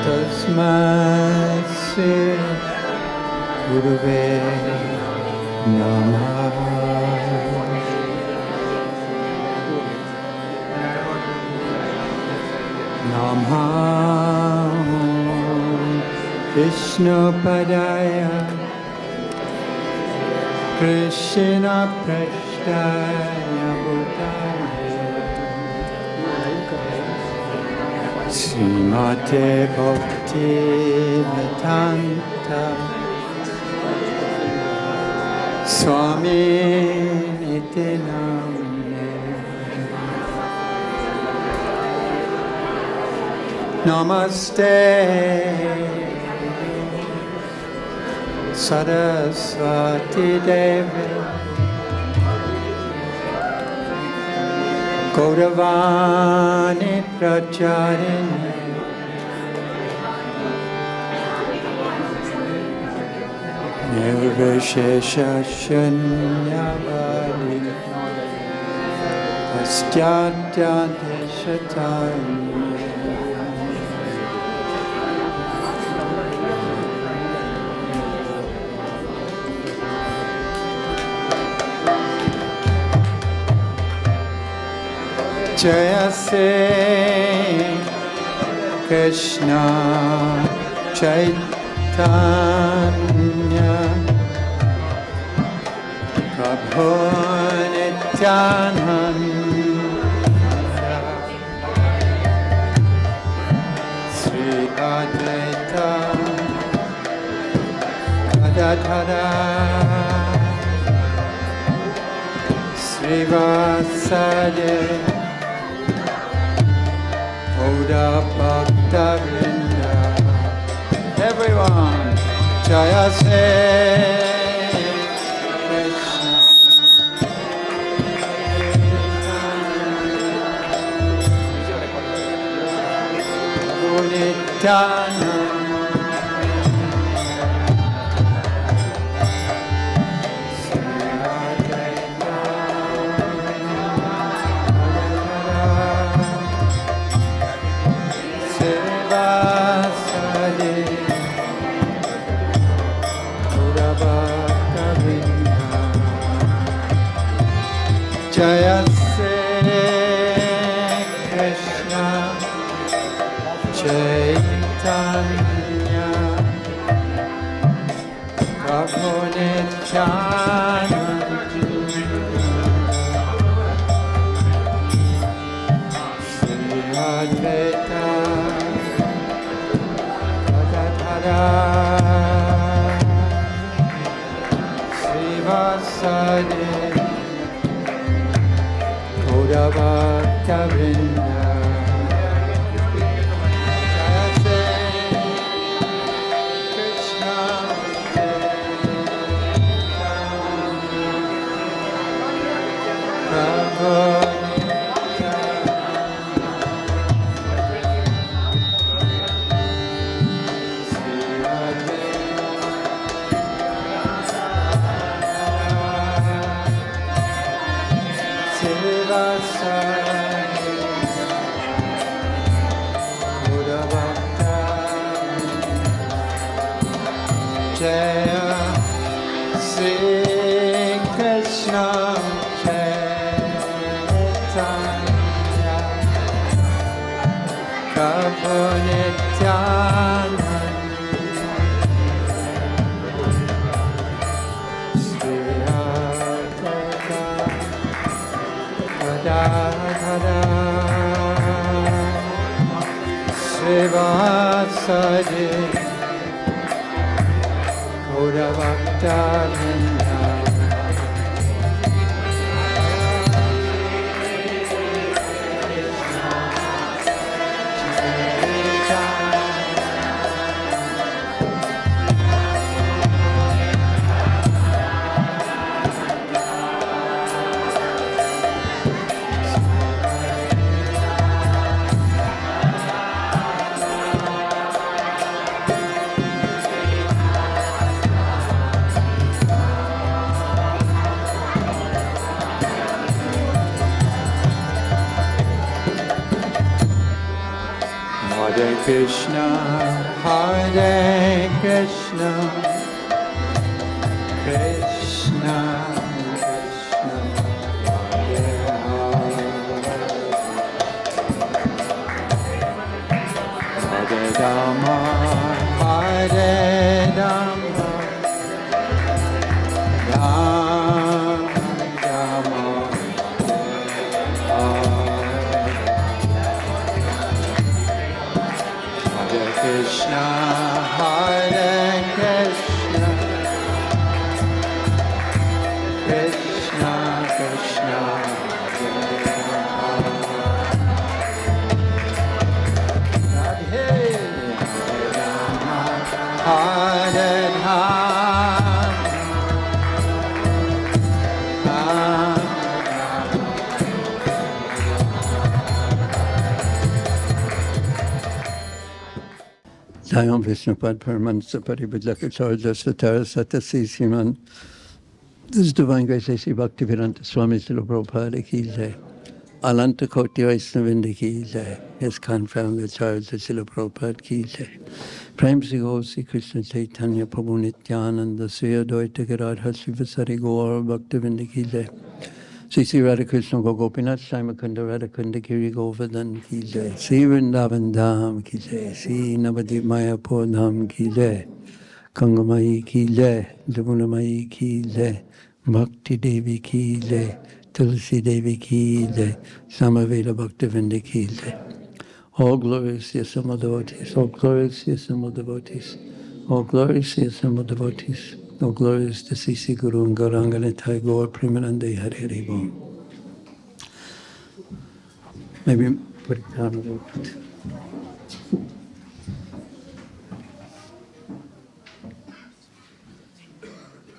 Tasmai Sri Gurave Namah. Namah Vishnu Padaya Krishna Prasthaya Bhutale Srimate Bhakti Vedanta Swami Niti Namne Namaste Saraswati Devi Gauravani Pracharini Nirvishesha Shunyavadi Astyadhyadeshatani Jaya Sri Krishna Caitanya Prabhu Nityananda Sri Advaita Gadadhara Sri Vasade Oda Bhakta Vrinda. Everyone, Jaya Sri Krishna. Nityananda. Jaya Sri Krishna Caitanya Prabhu Nityananda Sri Advaita Gadadhara Sri Vasade Oda Bhakta Vrinda. Jaya Sri Krishna Prabhu Jaya Sri Krishna Caitanya Prabhu Nityananda Sri Advaita Gadadhara Sri Vasade Oda Bhakta Vrinda. Hare Krishna, Hare Krishna, Krishna Krishna, Hare Hare, Hare Rama, Hare Rama, Rama Krishna, Hare Krishna, Krishna Krishna, Hare Rama, Hare Jayam Vishnupad Paramansa Paribhajaka Satara Satasi Siman. This is Divine Grace A.C. Bhaktivedanta Swami Srila Prabhupada ki jai. Alanta Koti Vaisnavinda ki jai. His confounded Acharya Srila Prabhupada ki jai. Prem Si Gaur Si Krishna Caitanya Prabhu Nityananda Sri Advaita Gadadhar Srivasari Gaur Bhaktivedanta ki jai. Sri Sri Radha Krishna Gopinath Shaimakunda Radhakunda Giri Govardhan ki jai. Sri Vrindavan Dham ki jai. Sri Navadip Mayapur Dham ki jai. Gangamayi ki jai. Jamunamayi ki jai. Bhakti Devi ki jai. Tulsi Devi ki jai. Samaveda Bhaktivinda ki jai. All glorious Yasamma devotees. All glorious Yasamma devotees. All glorious Yasamma devotees. All glorious to Sisi Guru and Gauranga Nitai Gaur Premanande Hari Hari Bom. Maybe put it down a little bit.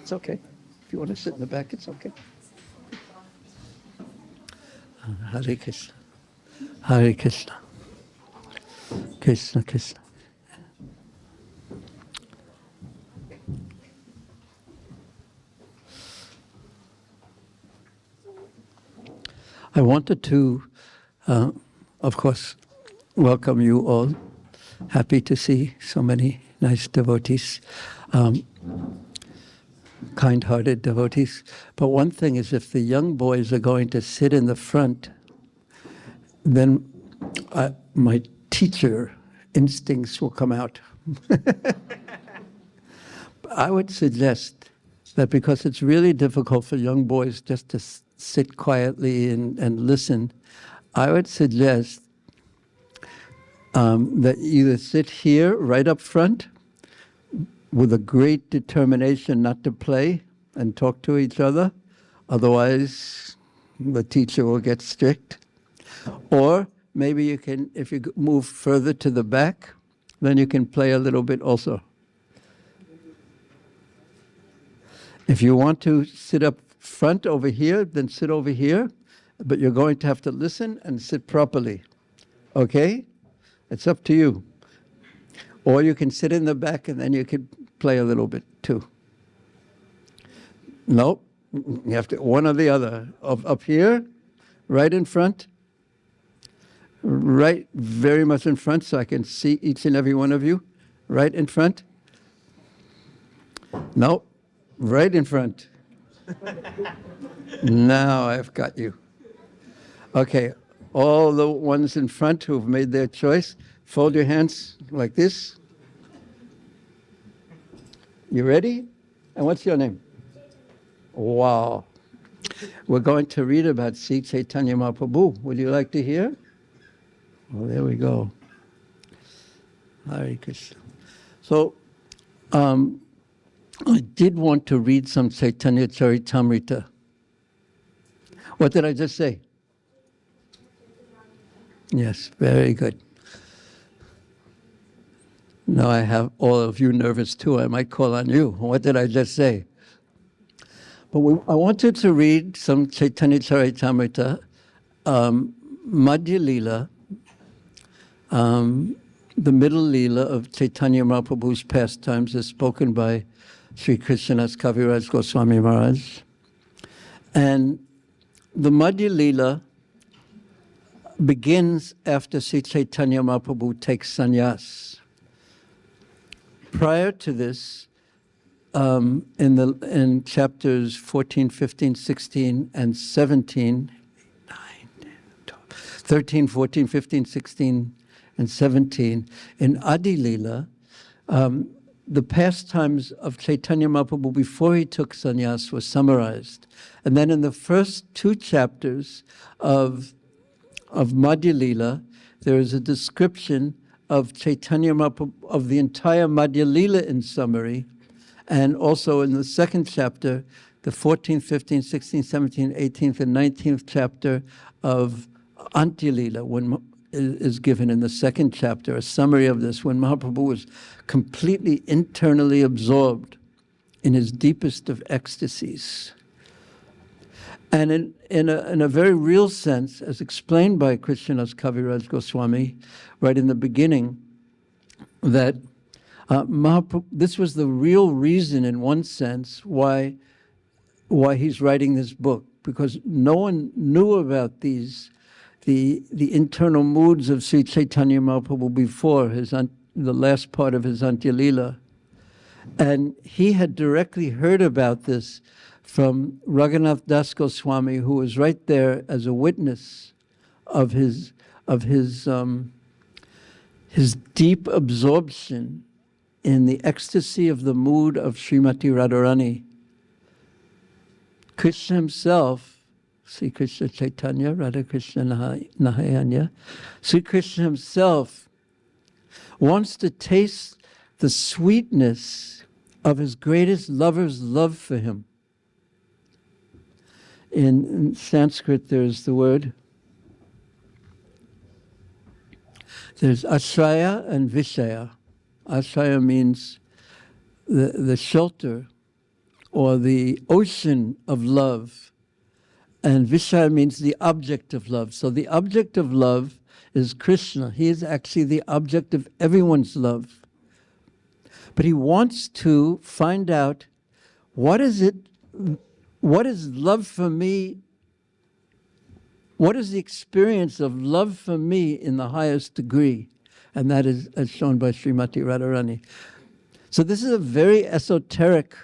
It's okay. If you want to sit in the back, it's okay. Hare Krishna. Hare Krishna. Krishna Krishna. I wanted to, of course, welcome you all. Happy to see so many nice devotees, kind-hearted devotees. But one thing is, if the young boys are going to sit in the front, then my teacher instincts will come out. I would suggest that because it's really difficult for young boys just to sit quietly and listen, I would suggest that either sit here right up front with a great determination not to play and talk to each other, otherwise the teacher will get strict. Or maybe you can, if you move further to the back, then you can play a little bit also. If you want to sit up front over here, then sit over here, but you're going to have to listen and sit properly. Okay? It's up to you. Or you can sit in the back and then you can play a little bit too. No, you have to, one or the other. Up here, right in front, right very much in front so I can see each and every one of you. Right in front. No, right in front. Now I've got you. Okay, all the ones in front who've made their choice, fold your hands like this. You ready? And what's your name? Wow. We're going to read about Sri Caitanya Prabhu. Would you like to hear? Well, there we go. Hare Krishna. So, I did want to read some Caitanya Caritamrita. What did I just say? Yes, very good. Now I have all of you nervous too. I might call on you. What did I just say? But I wanted to read some Caitanya Caritamrita, Madhya Lila, the middle Lila of Caitanya Mahaprabhu's pastimes is spoken by Sri Krishnadas Kaviraj Goswami Maharaj. And the Madhya Lila begins after Sri Caitanya Mahaprabhu takes sannyas. Prior to this, in chapters 14, 15, 16, and 17, 9, 12, 13, 14, 15, 16, and 17, in Adi Lila, the pastimes of Caitanya Mahaprabhu before he took sannyas were summarized. And then in the first 2 chapters of Madhya Lila, there is a description of Caitanya Mahaprabhu, of the entire Madhya Lila in summary, and also in the second chapter, the 14th, 15th, 16th, 17th, 18th, and 19th chapter of Antya Lila, when is given in the second chapter, a summary of this, when Mahaprabhu was completely internally absorbed in his deepest of ecstasies. And in a very real sense, as explained by Krishnadas Kaviraj Goswami, right in the beginning, that Mahaprabhu, this was the real reason, in one sense, why he's writing this book, because no one knew about the internal moods of Sri Caitanya Mahaprabhu before the last part of his Antya Lila. And he had directly heard about this from Raghunath Das Goswami, who was right there as a witness of his deep absorption in the ecstasy of the mood of Srimati Radharani. Krishna himself, Sri Krishna Chaitanya, Radha Krishna Nahayanya, Sri Krishna himself wants to taste the sweetness of his greatest lover's love for him. In Sanskrit, there's the word, there's ashraya and vishaya. Ashraya means the shelter or the ocean of love. And Vishaya means the object of love. So the object of love is Krishna. He is actually the object of everyone's love. But he wants to find out, what is love for me? What is the experience of love for me in the highest degree? And that is as shown by Srimati Radharani. So this is a very esoteric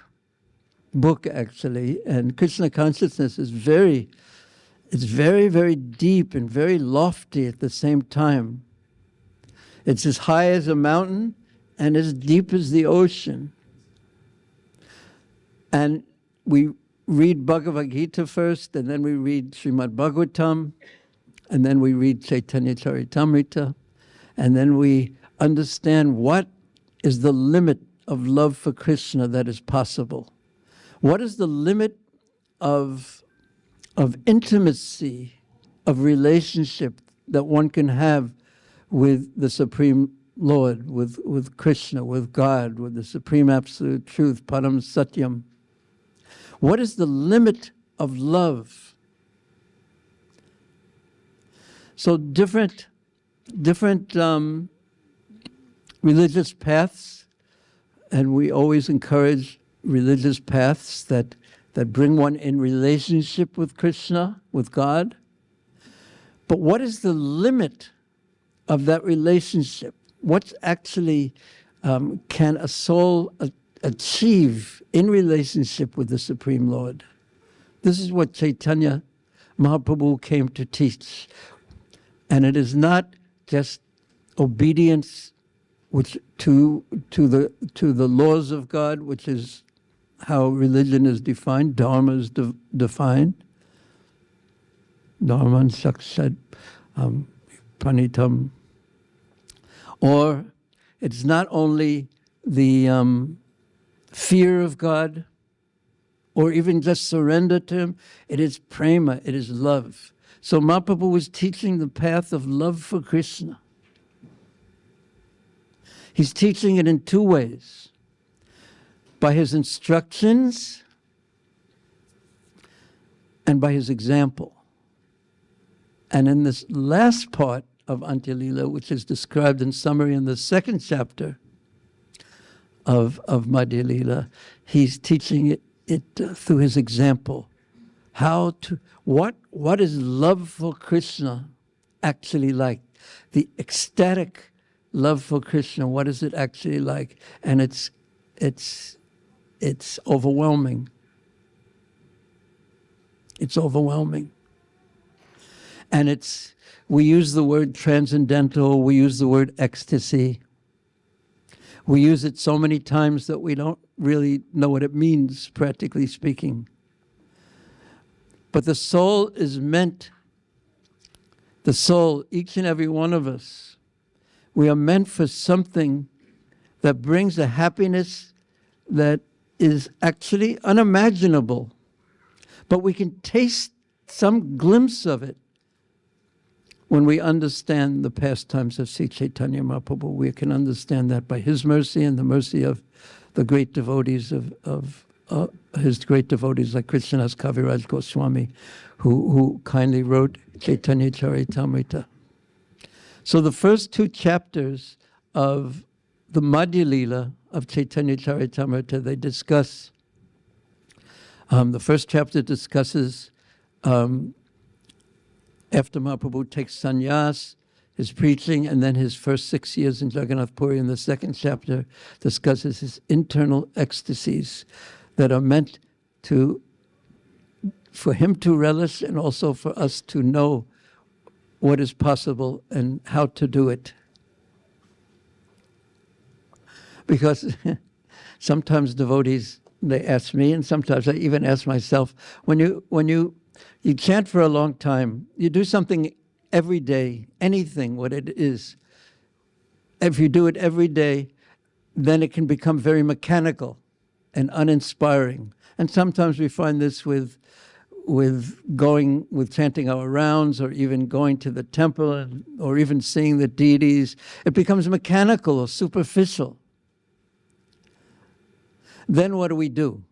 book, actually, and Krishna consciousness is very, very deep and very lofty at the same time. It's as high as a mountain and as deep as the ocean. And we read Bhagavad Gita first, and then we read Srimad Bhagavatam, and then we read Caitanya Caritamrita, and then we understand what is the limit of love for Krishna that is possible. What is the limit of intimacy, of relationship that one can have with the Supreme Lord, with Krishna, with God, with the Supreme Absolute Truth, Param Satyam? What is the limit of love? So different religious paths, and we always encourage religious paths that bring one in relationship with Krishna, with God. But what is the limit of that relationship? What actually can a soul achieve in relationship with the Supreme Lord? This is what Caitanya Mahaprabhu came to teach. And it is not just obedience to the laws of God, which is how religion is defined, dharma is defined. Dharman sakshat pranitam. Or it's not only the fear of God, or even just surrender to Him. It is prema, it is love. So Mahaprabhu was teaching the path of love for Krishna. He's teaching it in two ways. By his instructions and by his example. And in this last part of Antya Lila, which is described in summary in the second chapter of Madhya Lila, he's teaching it through his example. What is love for Krishna actually like? The ecstatic love for Krishna, what is it actually like? And it's overwhelming. It's overwhelming. And we use the word transcendental, we use the word ecstasy. We use it so many times that we don't really know what it means, practically speaking. But the soul is meant, the soul, each and every one of us, we are meant for something that brings a happiness that is actually unimaginable. But we can taste some glimpse of it when we understand the pastimes of Sri Caitanya Mahaprabhu. We can understand that by his mercy and the mercy of the great devotees of his great devotees like Krishnadas Kaviraj Goswami, who kindly wrote Caitanya Caritamrita. So the first two chapters of the Madhya Lila of Caitanya Caritamrita, they discuss, the first chapter discusses after Mahaprabhu takes sannyas, his preaching, and then his first 6 years in Jagannath Puri. And the second chapter discusses his internal ecstasies that are meant for him to relish and also for us to know what is possible and how to do it. Because sometimes devotees, they ask me, and sometimes I even ask myself, when you chant for a long time, you do something every day, anything, what it is. If you do it every day, then it can become very mechanical and uninspiring. And sometimes we find this with chanting our rounds, or even going to the temple, or even seeing the deities. It becomes mechanical or superficial. Then what do?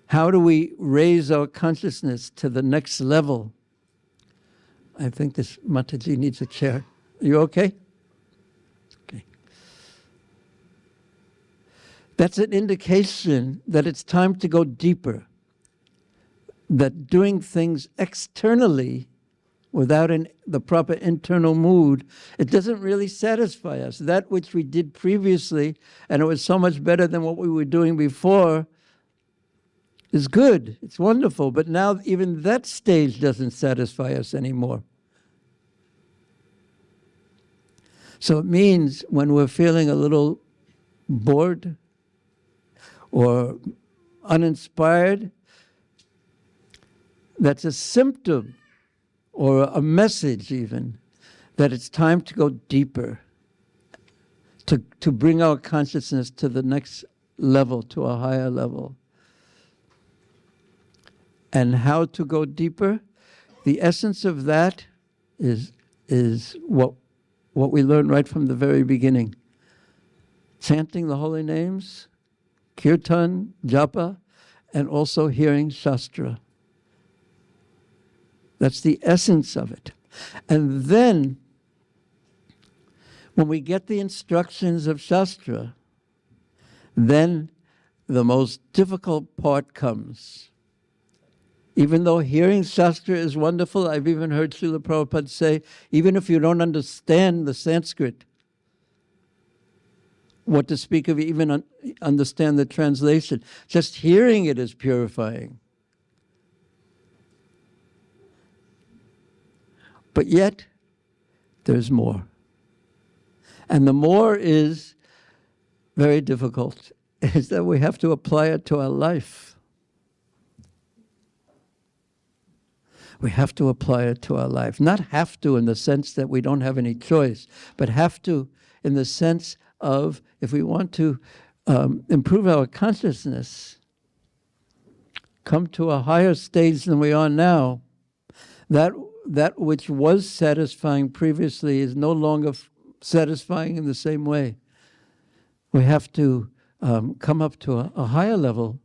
How do we raise our consciousness to the next level? I think this Mataji needs a chair. Are you okay? Okay. That's an indication that it's time to go deeper. That doing things externally without the proper internal mood, it doesn't really satisfy us. That which we did previously, and it was so much better than what we were doing before, is good, it's wonderful, but now even that stage doesn't satisfy us anymore. So it means when we're feeling a little bored or uninspired, that's a symptom or a message even that it's time to go deeper, to bring our consciousness to the next level, to a higher level. And how to go deeper? The essence of that is what we learned right from the very beginning. Chanting the holy names, kirtan, japa, and also hearing Shastra. That's the essence of it. And then, when we get the instructions of Shastra, then the most difficult part comes. Even though hearing Shastra is wonderful, I've even heard Srila Prabhupada say, even if you don't understand the Sanskrit, what to speak of even understand the translation, just hearing it is purifying. But yet, there's more. And the more is very difficult, is that we have to apply it to our life. We have to apply it to our life. Not have to in the sense that we don't have any choice, but have to in the sense of, if we want to improve our consciousness, come to a higher stage than we are now, that which was satisfying previously is no longer satisfying in the same way. We have to come up to a higher level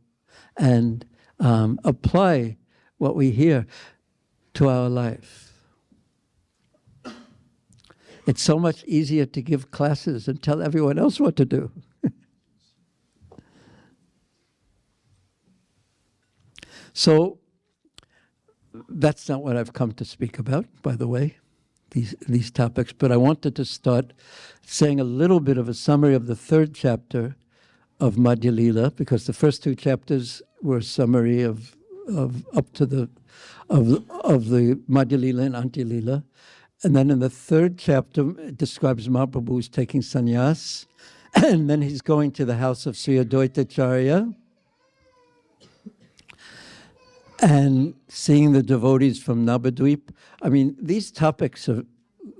and apply what we hear to our life. It's so much easier to give classes and tell everyone else what to do. So that's not what I've come to speak about, by the way, these topics, but I wanted to start saying a little bit of a summary of the third chapter of Madhya Lila, because the first two chapters were a summary of up to the Madhya Lila and Antya Lila. And then in the third chapter, it describes Mahaprabhu's taking sannyas, and then he's going to the house of Sri Advaita Acharya and seeing the devotees from Navadvip. I mean, these topics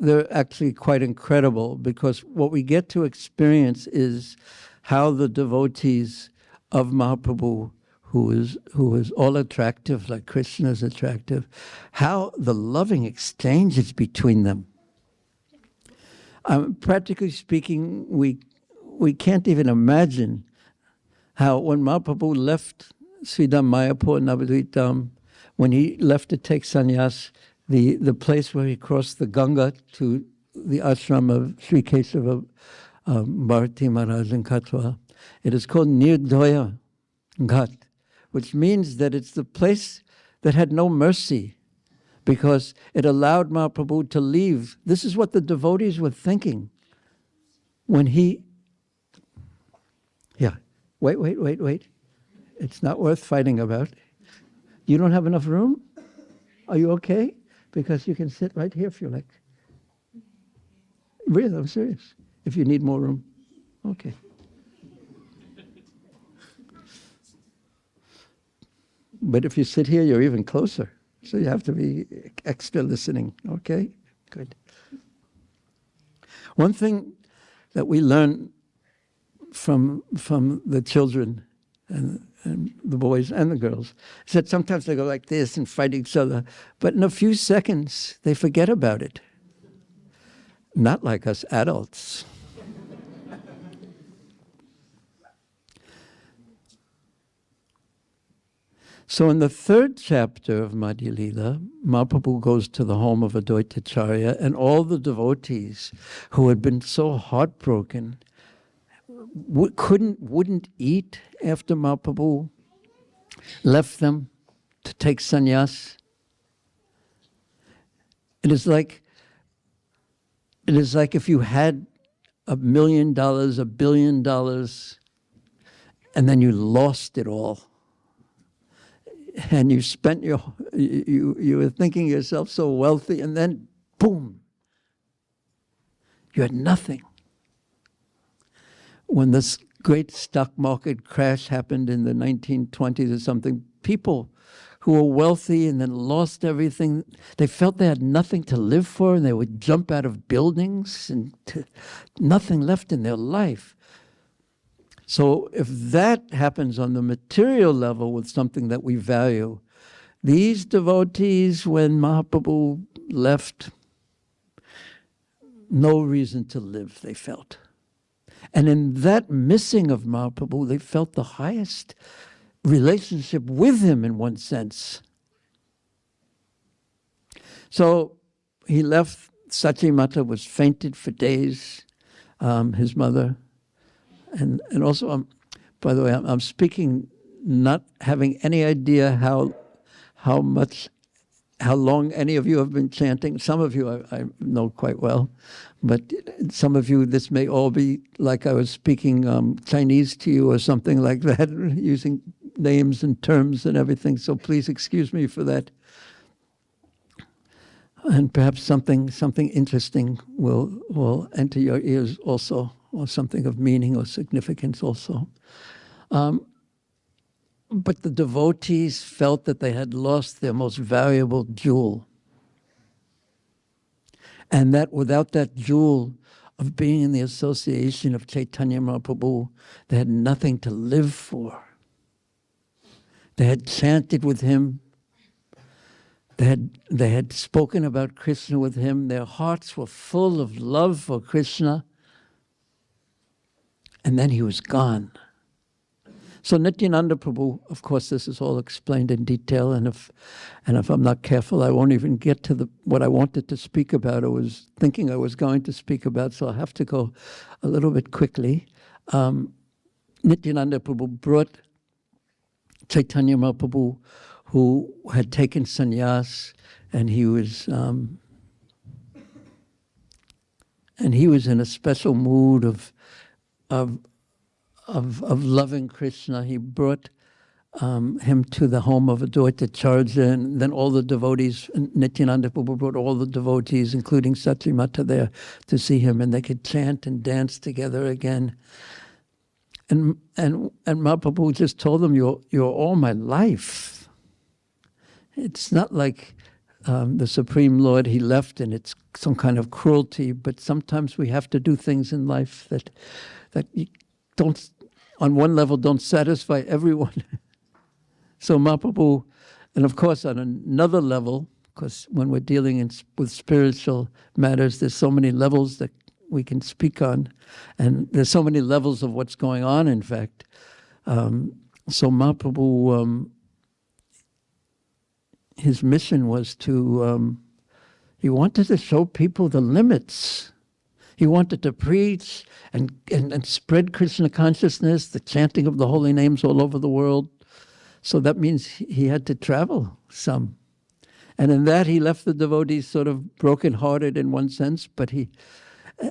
they're actually quite incredible, because what we get to experience is how the devotees of Mahaprabhu, who is all attractive, like Krishna is attractive, how the loving exchange is between them. Practically speaking, we can't even imagine how when Mahaprabhu left Sridham Mayapur and Navadvip Dham, when he left to take sannyas, the place where he crossed the Ganga to the ashram of Sri Kesava Bharati Maharaj in Katwa, it is called Nirdaya Ghat, which means that it's the place that had no mercy, because it allowed Mahaprabhu to leave. This is what the devotees were thinking when he... Yeah, wait. It's not worth fighting about. You don't have enough room? Are you okay? Because you can sit right here if you like. Really, I'm serious. If you need more room. Okay. But if you sit here, you're even closer. So you have to be extra listening. Okay? Good. One thing that we learn from the children and the boys and the girls is that sometimes they go like this and fight each other, but in a few seconds they forget about it. Not like us adults. So in the third chapter of Madhya Lila, Mahaprabhu goes to the home of Advaita Acharya, and all the devotees who had been so heartbroken wouldn't eat after Mahaprabhu left them to take sannyas. It is like if you had $1 million, $1 billion, and then you lost it all. And you spent you were thinking yourself so wealthy, and then boom, you had nothing. When this great stock market crash happened in the 1920s or something, people who were wealthy and then lost everything, they felt they had nothing to live for, and they would jump out of buildings and nothing left in their life. So if that happens on the material level with something that we value, these devotees, when Mahaprabhu left, no reason to live, they felt. And in that missing of Mahaprabhu, they felt the highest relationship with him in one sense. So he left. Sachi Mata was fainted for days, his mother. And also, by the way, I'm speaking not having any idea how long any of you have been chanting. Some of you I know quite well, but some of you, this may all be like I was speaking Chinese to you or something like that, using names and terms and everything. So please excuse me for that. And perhaps something interesting will enter your ears also, or something of meaning or significance also. But the devotees felt that they had lost their most valuable jewel. And that without that jewel of being in the association of Caitanya Mahaprabhu, they had nothing to live for. They had chanted with him. They had spoken about Krishna with him. Their hearts were full of love for Krishna. And then he was gone. So Nityananda Prabhu, of course, this is all explained in detail, and if I'm not careful, I won't even get to what I wanted to speak about, or was thinking I was going to speak about, so I'll have to go a little bit quickly. Nityananda Prabhu brought Caitanya Mahaprabhu who had taken sannyas, and he was in a special mood of loving Krishna. He brought him to the home of Advaita Charja, and then all the devotees, Nityananda Prabhu brought all the devotees, including Satchimata, there to see him, and they could chant and dance together again. And Mahaprabhu just told them, you're all my life. It's not like the Supreme Lord, he left and it's some kind of cruelty, but sometimes we have to do things in life that you don't, on one level, don't satisfy everyone. So Mahaprabhu, and of course on another level, because when we're dealing with spiritual matters, there's so many levels that we can speak on, and there's so many levels of what's going on, in fact. So Mahaprabhu, his mission was to, he wanted to show people the limits. He wanted to preach and spread Krishna consciousness, the chanting of the holy names all over the world. So that means he had to travel some. And in that he left the devotees sort of brokenhearted in one sense, but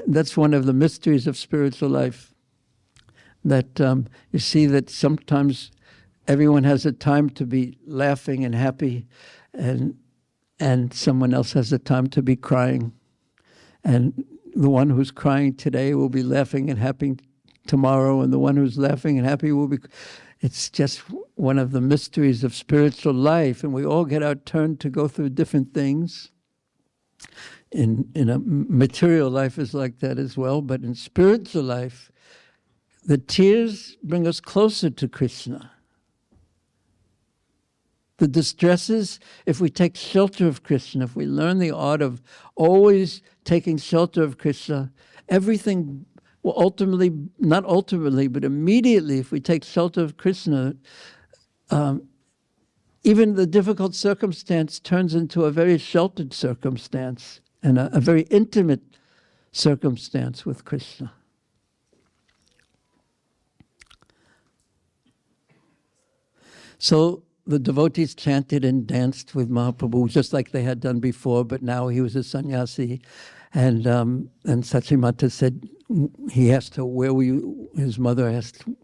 that's one of the mysteries of spiritual life. That you see that sometimes everyone has a time to be laughing and happy, and someone else has a time to be crying. And the one who's crying today will be laughing and happy tomorrow, and the one who's laughing and happy will be... It's just one of the mysteries of spiritual life, and we all get our turn to go through different things. In a material life is like that as well, but in spiritual life, the tears bring us closer to Krishna. The distresses, if we take shelter of Krishna, if we learn the art of always taking shelter of Krishna, everything will ultimately, not ultimately, but immediately, if we take shelter of Krishna, even the difficult circumstance turns into a very sheltered circumstance and a very intimate circumstance with Krishna. So the devotees chanted and danced with Mahaprabhu just like they had done before, but now he was a sannyasi. And Satchimata said, he asked her, where were you?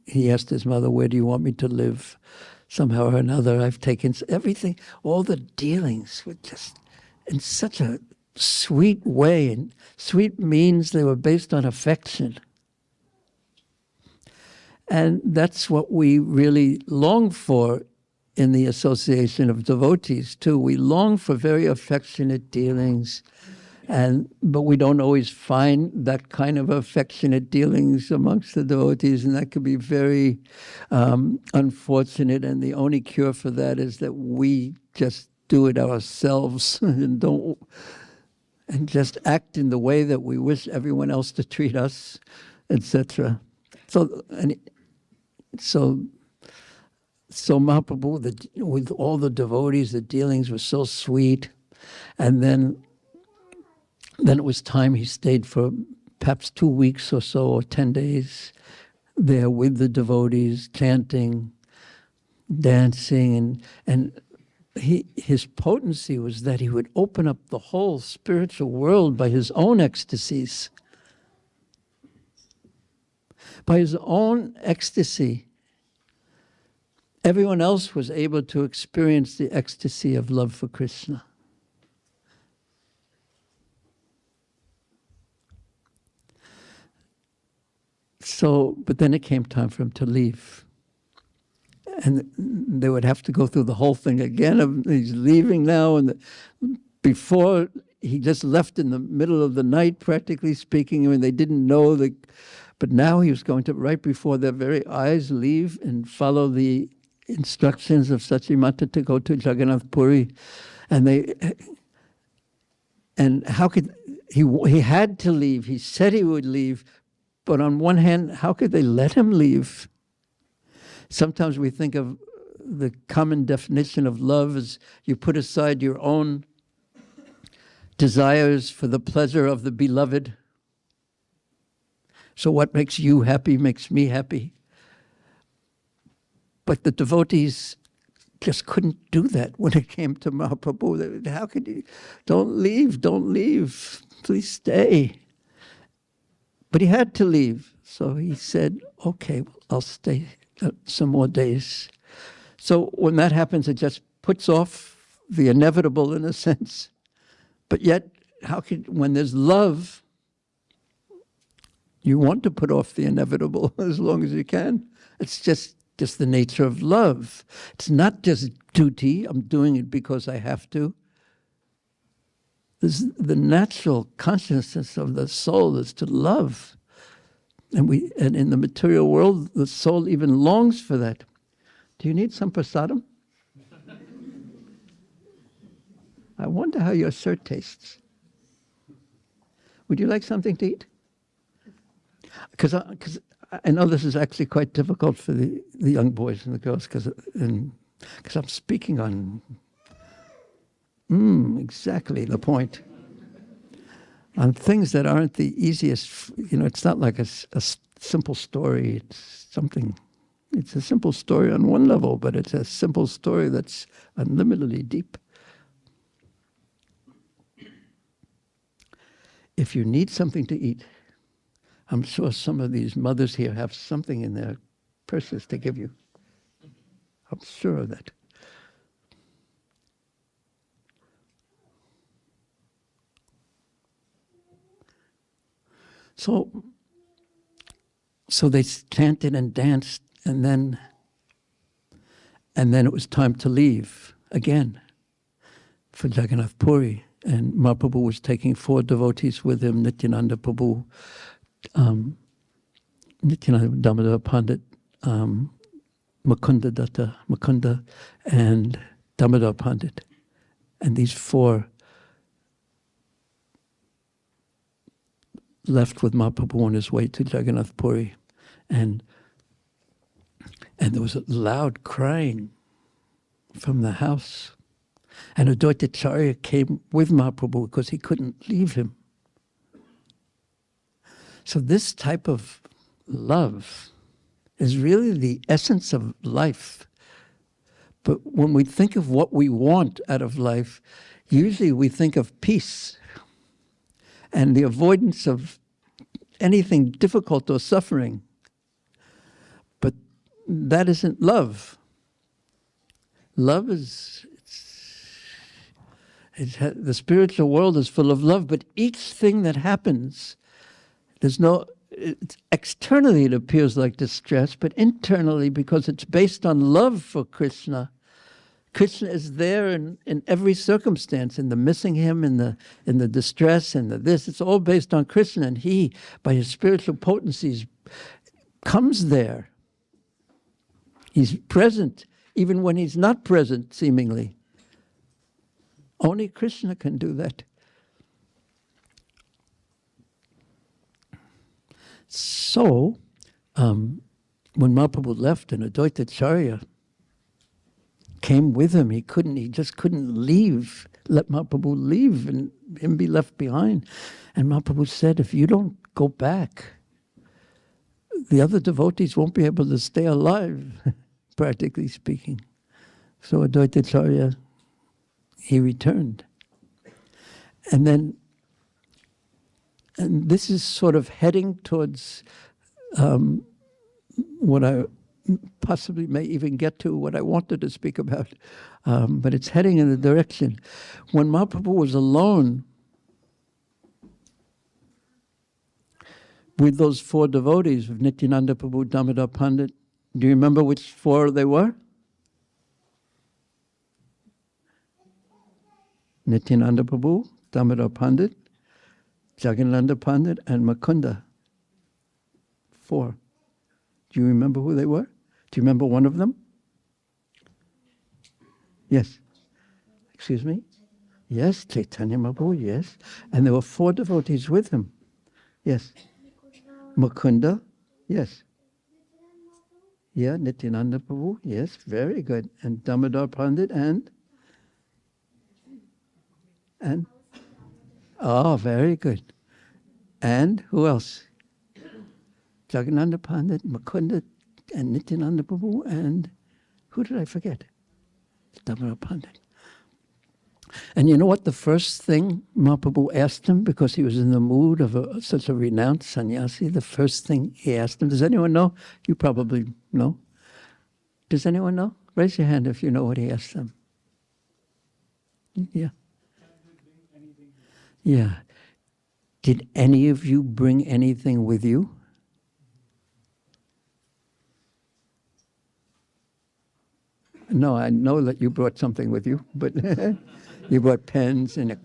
He asked his mother, where do you want me to live? Somehow or another, I've taken everything, all the dealings were just in such a sweet way. And sweet means they were based on affection. And that's what we really long for in the association of devotees, too. We long for very affectionate dealings. But we don't always find that kind of affectionate dealings amongst the devotees, and that could be very unfortunate. And the only cure for that is that we just do it ourselves and just act in the way that we wish everyone else to treat us, etc. So Mahaprabhu, with all the devotees, the dealings were so sweet, and then it was time. He stayed for perhaps 2 weeks or so, or 10 days there with the devotees, chanting, dancing, and his potency was that he would open up the whole spiritual world by his own ecstasies. By his own ecstasy, everyone else was able to experience the ecstasy of love for Krishna. So, but then it came time for him to leave. And they would have to go through the whole thing again. He's leaving now, and before he just left in the middle of the night, practically speaking. I mean, they didn't know but now he was going to, right before their very eyes, leave and follow the instructions of Satchimata to go to Jagannath Puri. And how could he had to leave. He said he would leave. But on one hand, how could they let him leave? Sometimes we think of the common definition of love as you put aside your own desires for the pleasure of the beloved. So what makes you happy makes me happy. But the devotees just couldn't do that when it came to Mahaprabhu. How could you? Don't leave, please stay. But he had to leave, so he said, okay, I'll stay some more days. So when that happens, it just puts off the inevitable in a sense. But yet, when there's love, you want to put off the inevitable as long as you can. It's just the nature of love. It's not just duty. I'm doing it because I have to. The natural consciousness of the soul is to love. And in the material world, the soul even longs for that. Do you need some prasadam? I wonder how your shirt tastes. Would you like something to eat? Because I know this is actually quite difficult for the young boys and the girls, because I'm speaking on exactly the point. On things that aren't the easiest, it's not like a simple story. It's a simple story on one level, but it's a simple story that's unlimitedly deep. If you need something to eat, I'm sure some of these mothers here have something in their purses to give you. I'm sure of that. So they chanted and danced, and then it was time to leave again for Jagannath Puri. And Mahaprabhu was taking 4 devotees with him: Nityananda Prabhu, Nityananda Damodar Pandit, Mukunda, and Damodar Pandit. And these 4 left with Mahaprabhu on his way to Jagannath Puri. And there was a loud crying from the house. And Advaitacharya came with Mahaprabhu because he couldn't leave him. So this type of love is really the essence of life. But when we think of what we want out of life, usually we think of peace and the avoidance of anything difficult or suffering. But that isn't love. Love is... the spiritual world is full of love, but each thing that happens, externally it appears like distress, but internally, because it's based on love for Krishna, Krishna is there in every circumstance, in the missing him, in the distress, in the this. It's all based on Krishna, and he, by his spiritual potencies, comes there. He's present, even when he's not present, seemingly. Only Krishna can do that. So, when Mahaprabhu left and Advaitacharya came with him, he just couldn't leave, let Mahaprabhu leave and him be left behind. And Mahaprabhu said, if you don't go back, the other devotees won't be able to stay alive, practically speaking. So Advaitacharya, he returned. And this is sort of heading towards what I possibly may even get to, what I wanted to speak about. But it's heading in the direction. When Mahaprabhu was alone with those 4 devotees of Nityananda Prabhu, Damodar Pandit, do you remember which 4 they were? Nityananda Prabhu, Damodar Pandit, Jagannatha Pandit, and Mukunda. 4. Do you remember who they were? Do you remember one of them? Yes. Excuse me? Yes, Caitanya Prabhu, yes. And there were 4 devotees with him. Yes. Mukunda, yes. Yeah, Nityananda Prabhu, yes, very good. And Damodar Pandit and? Oh, very good. And who else? Jagannatha Pandit, Mukunda, and Nityananda Prabhu, and who did I forget? Dhamma Pandit. And you know what the first thing Mahaprabhu asked him, because he was in the mood of such a renowned sannyasi, the first thing he asked him, does anyone know? You probably know. Does anyone know? Raise your hand if you know what he asked them. Yeah. Yeah. Did any of you bring anything with you? No, I know that you brought something with you, but you brought pens and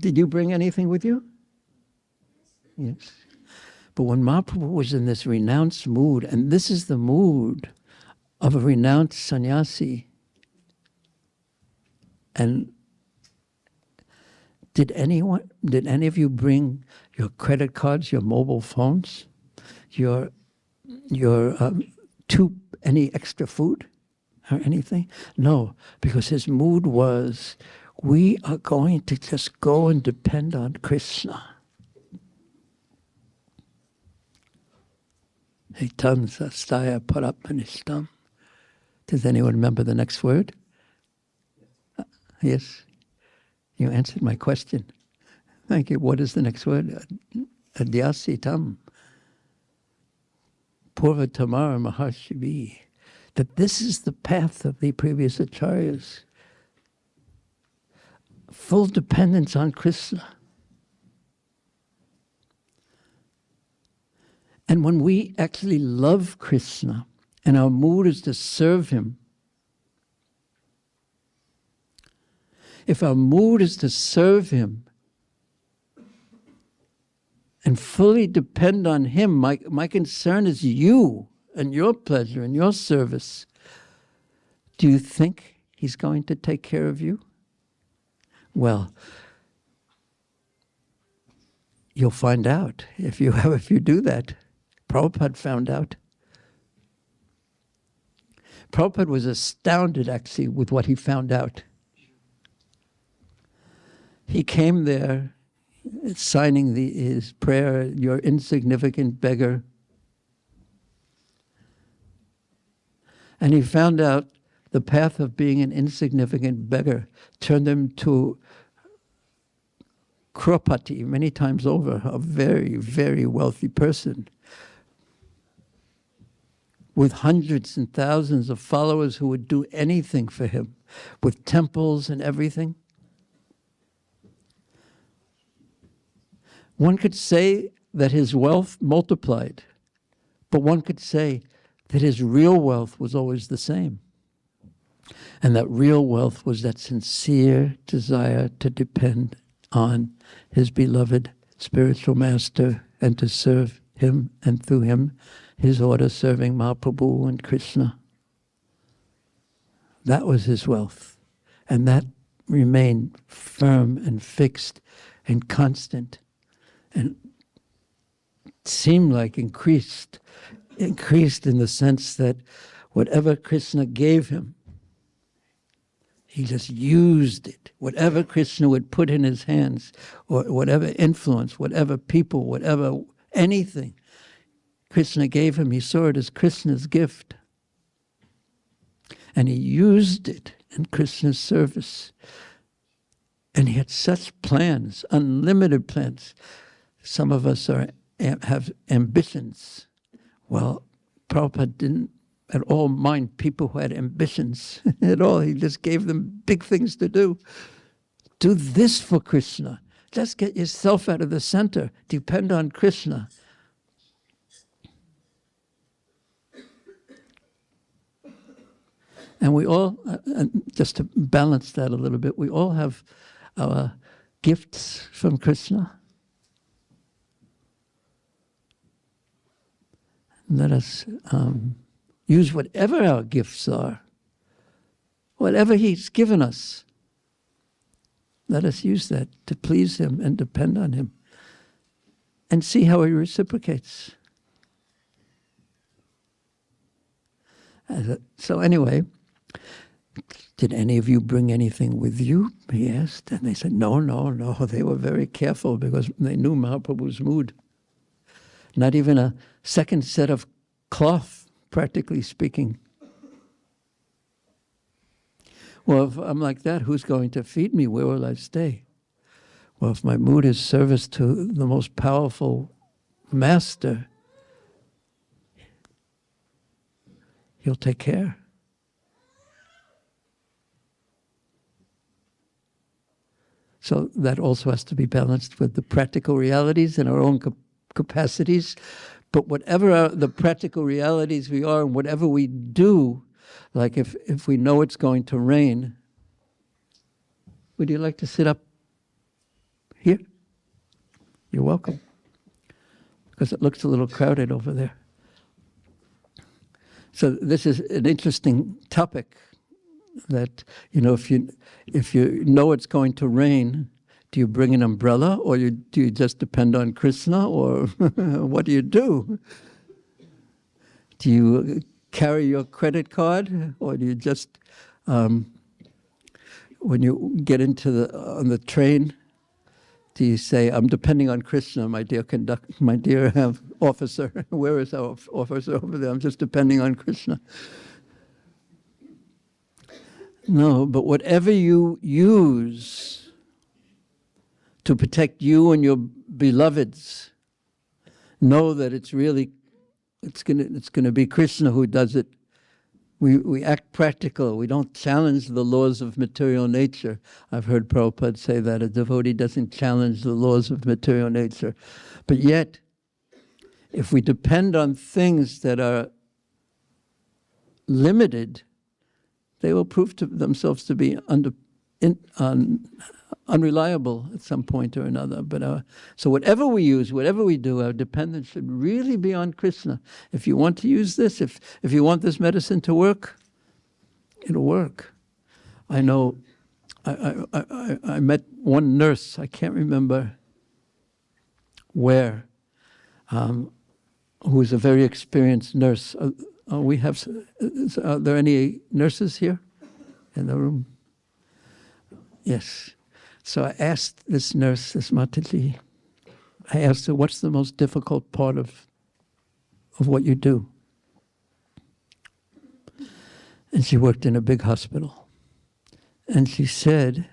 Did you bring anything with you? Yes. But when Mahaprabhu was in this renounced mood, and this is the mood of a renounced sannyasi, and did any of you bring your credit cards, your mobile phones, your any extra food or anything? No, because his mood was, we are going to just go and depend on Krishna. Hitam sastaya parapanishtam. Does anyone remember the next word? Yes? You answered my question. Thank you. What is the next word? Adhyasitam. Purvatamar Maharshivi. That this is the path of the previous acharyas. Full dependence on Krishna. And when we actually love Krishna, and our mood is to serve him, if our mood is to serve him and fully depend on him, my concern is you and your pleasure and your service. Do you think he's going to take care of you? Well, you'll find out if you do that. Prabhupada found out. Prabhupada was astounded, actually, with what he found out. He came there signing his prayer, "Your insignificant beggar." And he found out the path of being an insignificant beggar turned him to Krupati many times over, a very, very wealthy person, with hundreds and thousands of followers who would do anything for him, with temples and everything. One could say that his wealth multiplied, but one could say that his real wealth was always the same. And that real wealth was that sincere desire to depend on his beloved spiritual master and to serve him, and through him, his order serving Mahaprabhu and Krishna. That was his wealth. And that remained firm and fixed and constant, and seemed like increased in the sense that whatever Krishna gave him, he just used it. Whatever Krishna would put in his hands, or whatever influence, whatever people, whatever anything Krishna gave him, he saw it as Krishna's gift. And he used it in Krishna's service. And he had such plans, unlimited plans. Some of us have ambitions. Well, Prabhupada didn't at all mind people who had ambitions at all. He just gave them big things to do. Do this for Krishna. Just get yourself out of the center. Depend on Krishna. And we all, just to balance that a little bit, we all have our gifts from Krishna. Let us use whatever our gifts are, whatever he's given us. Let us use that to please him and depend on him, and see how he reciprocates. So anyway, did any of you bring anything with you? He asked. And they said, no. They were very careful because they knew Mahaprabhu's mood. Not even a second set of cloth, practically speaking. Well, if I'm like that, who's going to feed me? Where will I stay? Well, if my mood is service to the most powerful master, he'll take care. So that also has to be balanced with the practical realities and our own capacities. But whatever the practical realities we are and whatever we do, like if we know it's going to rain, would you like to sit up here? You're welcome. Because it looks a little crowded over there. So this is an interesting topic that, if you know it's going to rain, do you bring an umbrella or do you just depend on Krishna, or what do you do? Do you carry your credit card, or do you just, when you get on the train, do you say, I'm depending on Krishna, my dear officer. Where is our officer over there? I'm just depending on Krishna. No, but whatever you use to protect you and your beloveds, know that it's going to be Krishna who does it. We act practical. We don't challenge the laws of material nature. I've heard Prabhupada say that a devotee doesn't challenge the laws of material nature. But yet, if we depend on things that are limited, they will prove to themselves to be unreliable at some point or another. But so whatever we use, whatever we do, our dependence should really be on Krishna. If you want to use this, if you want this medicine to work, it'll work. I know I met one nurse, I can't remember where, who was a very experienced nurse. Are there any nurses here in the room? Yes. So I asked this nurse, this Mataji, I asked her, what's the most difficult part of what you do? And she worked in a big hospital. And she said,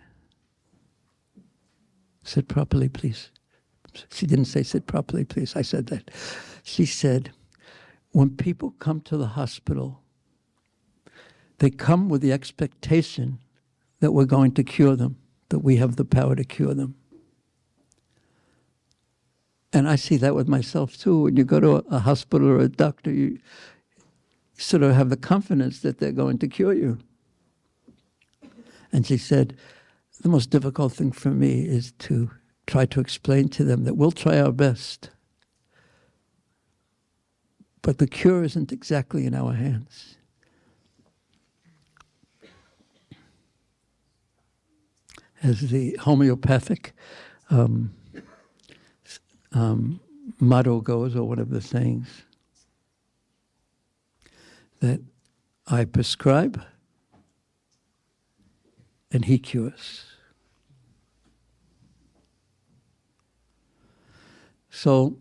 sit properly, please. She didn't say sit properly, please. I said that. She said, when people come to the hospital, they come with the expectation that we're going to cure them, that we have the power to cure them. And I see that with myself too. When you go to a hospital or a doctor, you sort of have the confidence that they're going to cure you. And she said, the most difficult thing for me is to try to explain to them that we'll try our best, but the cure isn't exactly in our hands. As the homeopathic motto goes, or one of the sayings, that I prescribe and he cures. So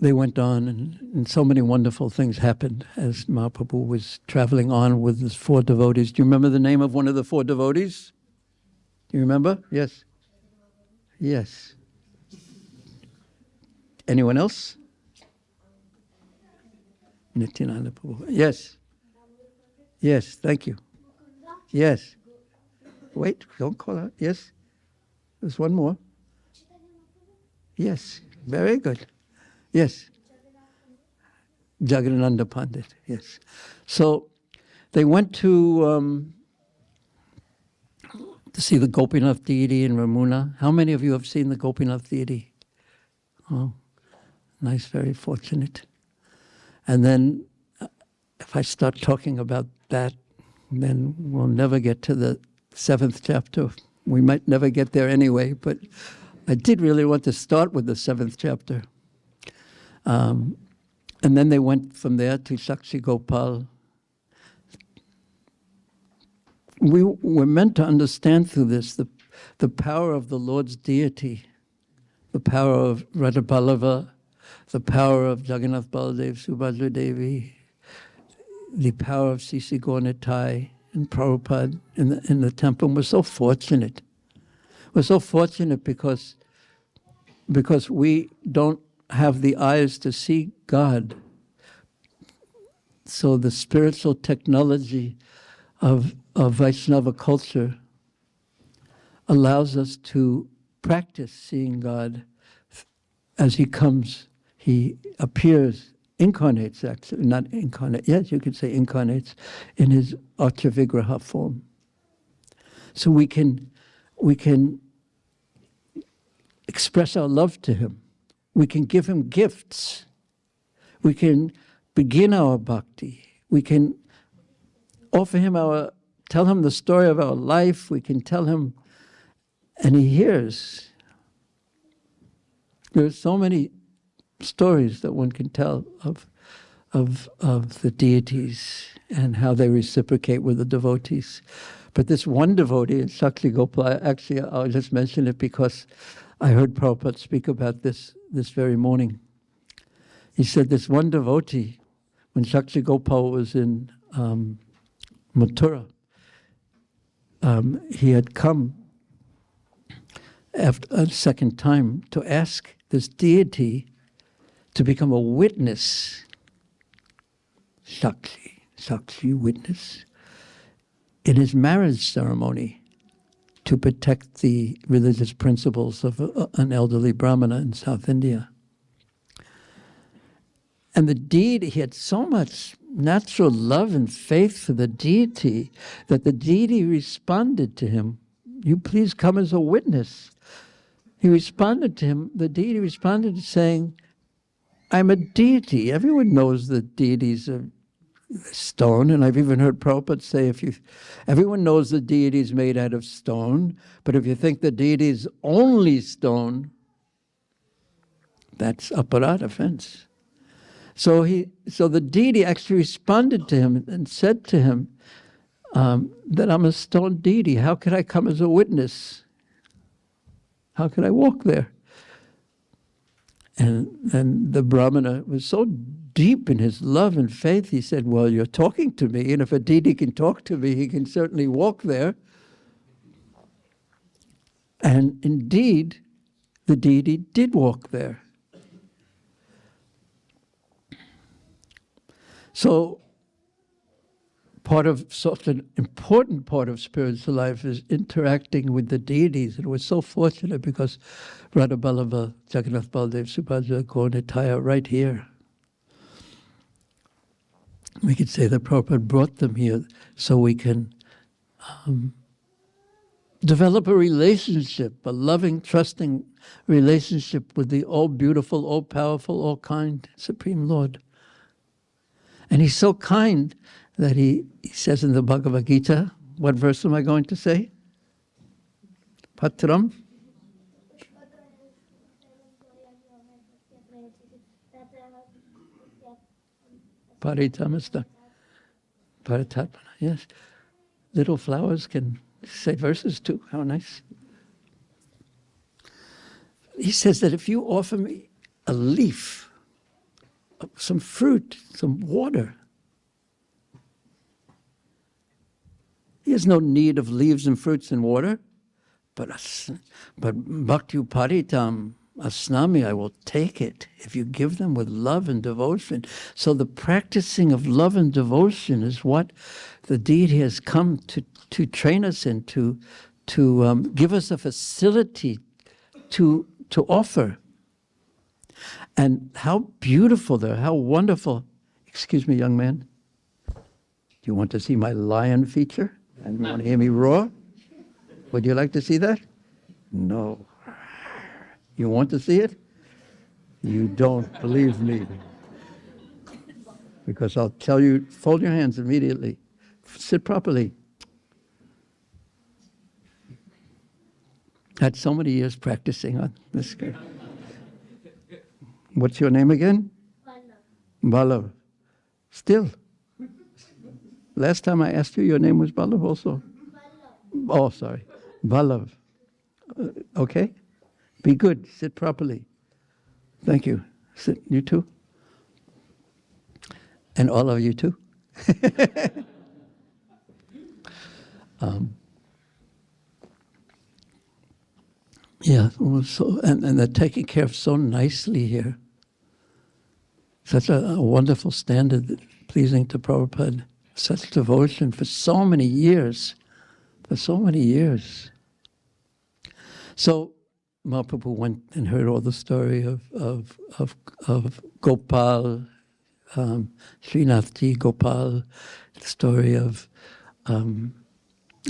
they went on, and so many wonderful things happened as Mahaprabhu was traveling on with his 4 devotees. Do you remember the name of one of the 4 devotees? Do you remember? Yes. Yes. Anyone else? Nityananda Prabhu. Yes. Yes, thank you. Yes. Wait, don't call out. Yes. There's one more. Yes, very good. Yes. Jagannatha Pandit, yes. So they went to see the Gopinath deity in Ramuna. How many of you have seen the Gopinath deity? Oh, nice, very fortunate. And then if I start talking about that, then we'll never get to the 7th chapter. We might never get there anyway, but I did really want to start with the 7th chapter. And then they went from there to Sakshi Gopal. We were meant to understand through this the power of the Lord's deity, the power of Radha Ballava, the power of Jagannath Baladev, Subhadra Devi, the power of Sisi Gaur Nitai, in Prabhupada in the temple. And we're so fortunate. We're so fortunate because we don't have the eyes to see God. So the spiritual technology of Vaishnava culture allows us to practice seeing God as He comes. He appears, incarnates actually, not incarnate, yes, you could say incarnates in His Archavigraha form. So we can express our love to Him. We can give Him gifts. We can begin our bhakti. We can offer Him tell Him the story of our life. We can tell Him, and He hears. There are so many stories that one can tell of the deities and how they reciprocate with the devotees. But this one devotee in Shakti Gopal, actually I'll just mention it because I heard Prabhupada speak about this very morning. He said this one devotee, when Shakti Gopal was in Mathura, he had come after a second time to ask this deity to become a witness, Sakshi witness, in his marriage ceremony to protect the religious principles of an elderly Brahmana in South India. And the deity, he had so much natural love and faith for the deity that the deity responded to him, "You please come as a witness." He responded to him, the deity responded saying, "I'm a deity." Everyone knows that deities are stone, and I've even heard Prabhupada say, everyone knows the deity is made out of stone, but if you think the deity is only stone, that's aparad, offense. So the deity actually responded to him and said to him that I'm a stone deity. How could I come as a witness? How could I walk there? And the Brahmana was so deep in his love and faith, he said, "Well, you're talking to me, and if a deity can talk to me, he can certainly walk there." And indeed, the deity did walk there. So such an important part of spiritual life is interacting with the deities. And we're so fortunate because Radha Ballabha, Jagannath Baldev, Subhadra, Gaur-Nitaya, right here. We could say that Prabhupada brought them here so we can develop a relationship, a loving, trusting relationship with the all-beautiful, all-powerful, all-kind Supreme Lord. And He's so kind that he says in the Bhagavad Gita, what verse am I going to say? Patram? Paritamasta. Paritatmana, yes. Little flowers can say verses too. How nice. He says that if you offer me a leaf, some fruit, some water, he has no need of leaves and fruits and water, but bhakti uparitam asnami, I will take it if you give them with love and devotion. So the practicing of love and devotion is what the deity has come to train us in, to give us a facility to offer. And how beautiful they're, how wonderful. Excuse me, young man. Do you want to see my lion feature? And you want to hear me roar? Would you like to see that? No. You want to see it? You don't believe me. Because I'll tell you, fold your hands immediately. Sit properly. Had so many years practicing on this guy. What's your name again? Balav. Still. Last time I asked you, your name was Balav also? Balav. Oh, sorry. Balav. Okay? Be good. Sit properly. Thank you. Sit. You too? And all of you too? Yeah, so, and they're taken care of so nicely here. Such a wonderful standard, pleasing to Prabhupada. Such devotion for so many years. For so many years. So Mahaprabhu went and heard all the story of Gopal, Srinathji Gopal, the story of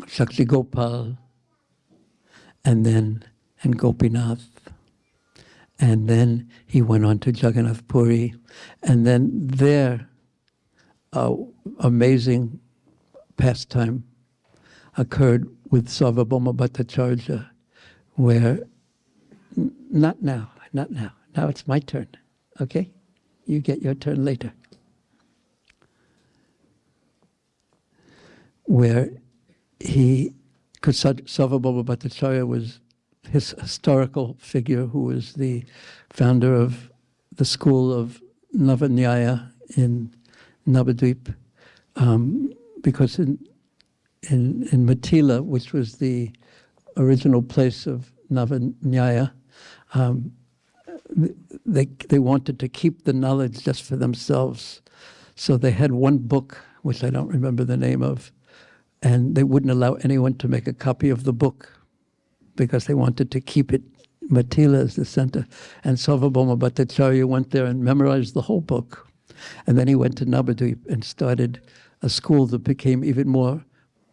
Shakti Gopal, and Gopinath. And then he went on to Jagannath Puri. And then there, amazing pastime occurred with Sarvabhauma Bhattacharya, where, not now, now it's my turn, okay? You get your turn later. Where because Sarvabhauma Bhattacharya was his historical figure who was the founder of the school of Navanyaya in Navadvip, because in Matila, which was the original place of Navanyaya, they wanted to keep the knowledge just for themselves. So they had one book, which I don't remember the name of, and they wouldn't allow anyone to make a copy of the book because they wanted to keep it, Matila as the center. And Sarvabhauma Bhattacharya went there and memorized the whole book. And then he went to Navadvip and started a school that became even more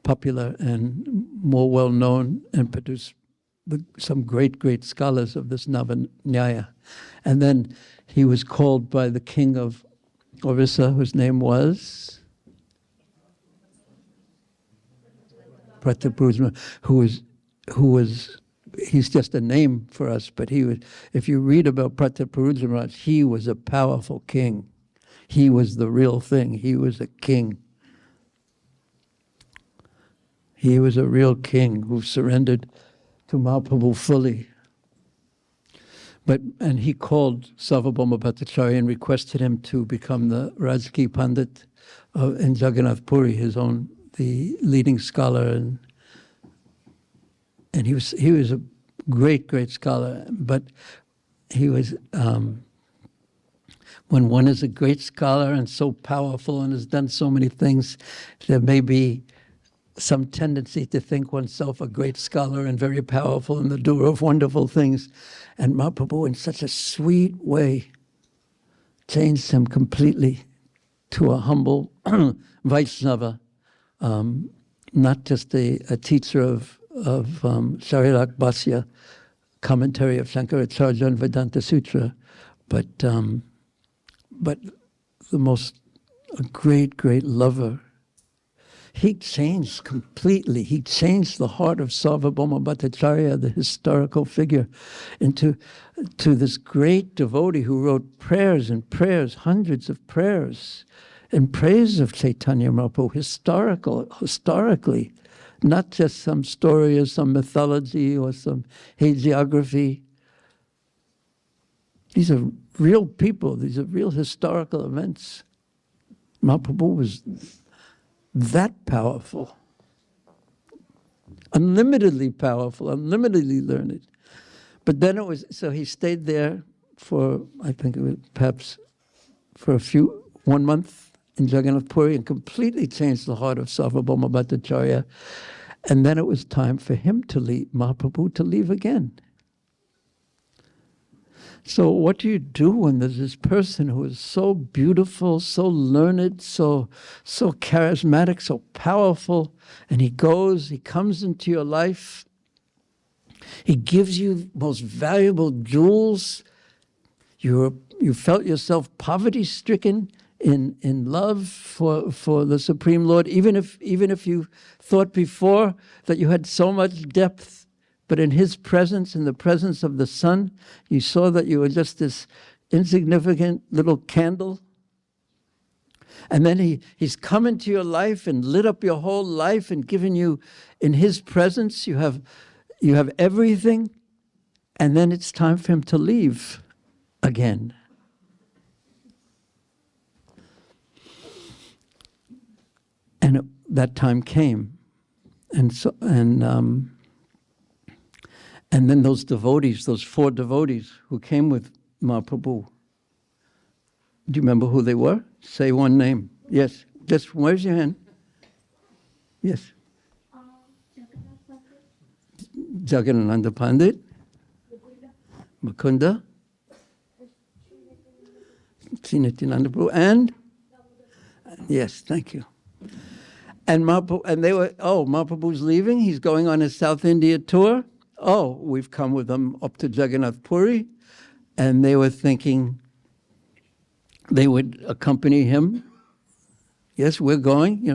popular and more well-known and produced some great, great scholars of this Navanyaya. And then he was called by the king of Orissa, whose name was Prataparudra, he's just a name for us, but he was, if you read about Prataparudra, he was a powerful king. He was the real thing. He was a king. He was a real king who surrendered to Mahaprabhu fully. And he called Sarvabhauma Bhattacharya and requested him to become the Rajki Pandit in Jagannath Puri, the leading scholar, and he was a great, great scholar. But he was, when one is a great scholar and so powerful and has done so many things, there may be some tendency to think oneself a great scholar and very powerful and the doer of wonderful things. And Mahaprabhu, in such a sweet way, changed him completely to a humble Vaishnava, not just a teacher of Sharirak Bhasya, commentary of Shankaracharya and Vedanta Sutra, but the most a great, great lover. He changed completely. He changed the heart of Sarvabhauma Bhattacharya, the historical figure, into this great devotee who wrote prayers and prayers, hundreds of prayers, in praise of Caitanya Mahaprabhu, historically, not just some story or some mythology or some hagiography. These are real people. These are real historical events. Mahaprabhu was that powerful, unlimitedly powerful, unlimitedly learned. But then so he stayed there for, I think it was perhaps for 1 month in Jagannath Puri and completely changed the heart of Sarvabhauma Bhattacharya. And then it was time for him to leave, Mahaprabhu to leave again. So what do you do when there's this person who is so beautiful, so learned, so charismatic, so powerful, and he comes into your life, he gives you most valuable jewels, you felt yourself poverty-stricken in love for the Supreme Lord, even if you thought before that you had so much depth, but in his presence, in the presence of the sun, you saw that you were just this insignificant little candle. And then he's come into your life and lit up your whole life and given you, in his presence, you have everything. And then it's time for him to leave again. And that time came. And then those devotees, those 4 devotees who came with Mahaprabhu. Do you remember who they were? Say one name. Yes. Just raise your hand. Yes. Jagannatha Pandit. Mukunda. Nityananda Prabhu. And? Yes, thank you. And Mahaprabhu's leaving. He's going on his South India tour. Oh, we've come with them up to Jagannath Puri. And they were thinking they would accompany him. Yes, we're going.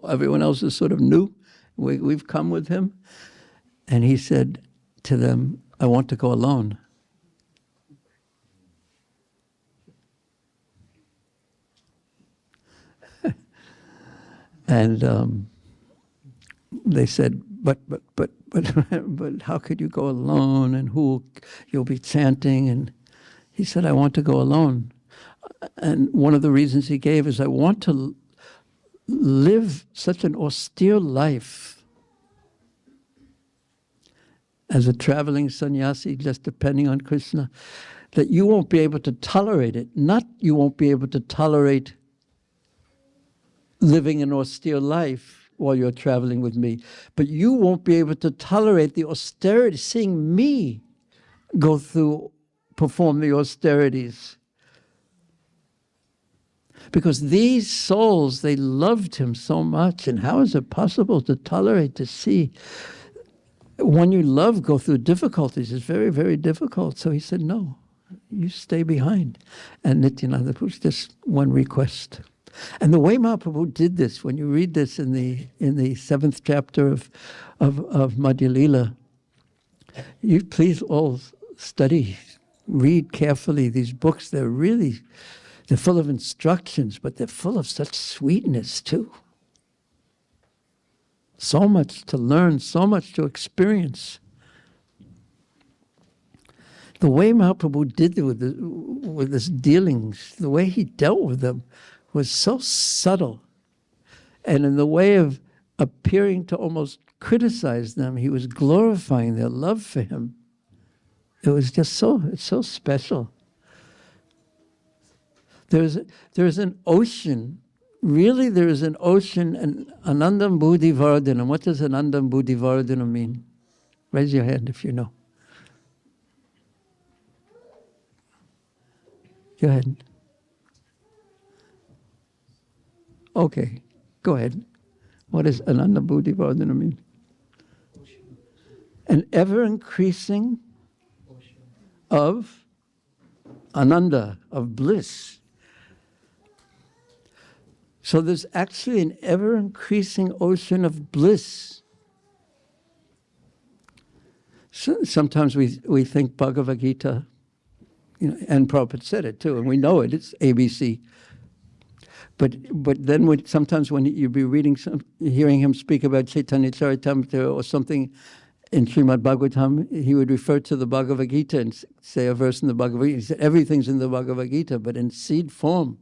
Everyone else is sort of new. We've come with him. And he said to them, I want to go alone. And they said, but how could you go alone? And you'll be chanting? And he said, I want to go alone. And one of the reasons he gave is, I want to live such an austere life as a traveling sannyasi, just depending on Krishna, that you won't be able to tolerate it. Not you won't be able to tolerate living an austere life while you're traveling with me, but you won't be able to tolerate the austerity, seeing me perform the austerities. Because these souls, they loved him so much, and how is it possible to tolerate, to see one you love go through difficulties? It's very, very difficult. So he said, no, you stay behind. And Nityananda Prabhu, just one request. And the way Mahaprabhu did this, when you read this in the 7th chapter of Madhya Lila, you please all study, read carefully these books. They're full of instructions, but they're full of such sweetness too. So much to learn, so much to experience. The way Mahaprabhu did with his dealings, the way he dealt with them, was so subtle. And in the way of appearing to almost criticize them, he was glorifying their love for him. It was just it's so special. There's an ocean, really there is an ocean, and Anandam Buddhi Vardhanam. What does Anandam Buddhi Vardhanam mean? Raise your hand if you know. Go ahead. Okay, go ahead. What does Ananda Buddhi Vardhana mean? An ever-increasing of Ananda, of bliss. So there's actually an ever-increasing ocean of bliss. So sometimes we think Bhagavad Gita, and Prabhupada said it too, and we know it, it's ABC. But then sometimes when you be hearing him speak about Caitanya Caritamrita or something in Srimad Bhagavatam, he would refer to the Bhagavad Gita and say a verse in the Bhagavad Gita. He said everything's in the Bhagavad Gita, but in seed form.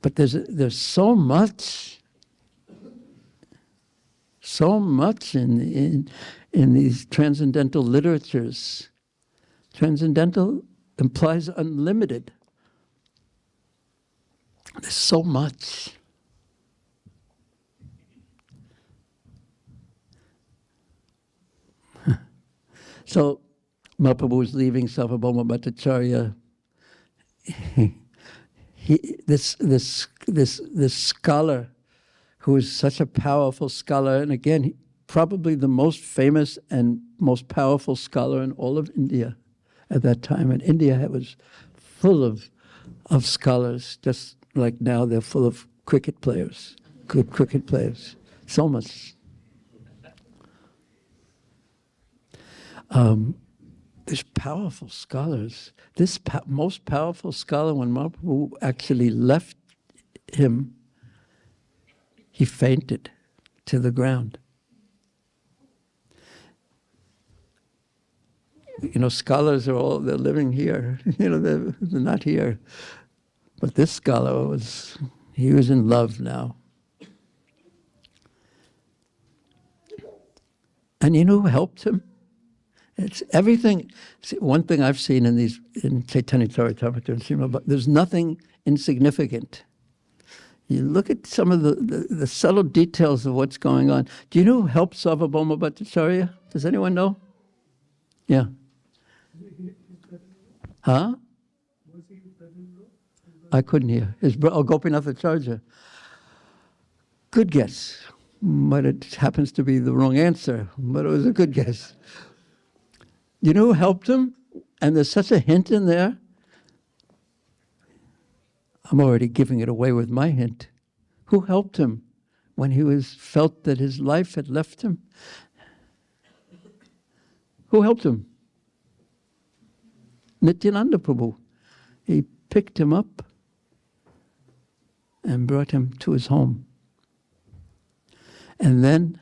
But there's so much in these transcendental literatures. Transcendental implies unlimited. There's so much. So Mahaprabhu was leaving Sarvabhauma Bhattacharya. This scholar, who is such a powerful scholar, and again, probably the most famous and most powerful scholar in all of India at that time. And India was full of scholars, just like now they're full of cricket players, good cricket players. So much. There's powerful scholars. This most powerful scholar, when Mahaprabhu actually left him, he fainted to the ground. Scholars they're living here. They're not here. But this scholar he was in love now. And you know who helped him? It's everything. See, one thing I've seen in Caitanya Caritamrita and Srimad Bhagavatam, there's nothing insignificant. You look at some of the subtle details of what's going on. Do you know who helped Sarvabhauma Bhattacharya? Does anyone know? Yeah. Huh? I couldn't hear. His brother, Gopinath Acharya. Good guess. But it happens to be the wrong answer. But it was a good guess. You know who helped him? And there's such a hint in there. I'm already giving it away with my hint. Who helped him when he felt that his life had left him? Who helped him? Nityananda Prabhu. He picked him up and brought him to his home. And then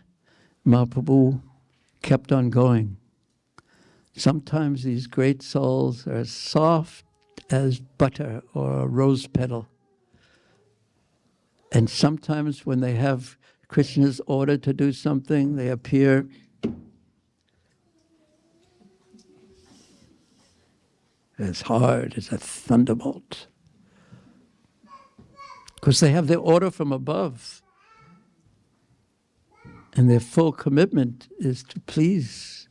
Mahaprabhu kept on going. Sometimes these great souls are soft as butter or a rose petal. And sometimes when they have Krishna's order to do something, they appear as hard as a thunderbolt. Because they have their order from above. And their full commitment is to please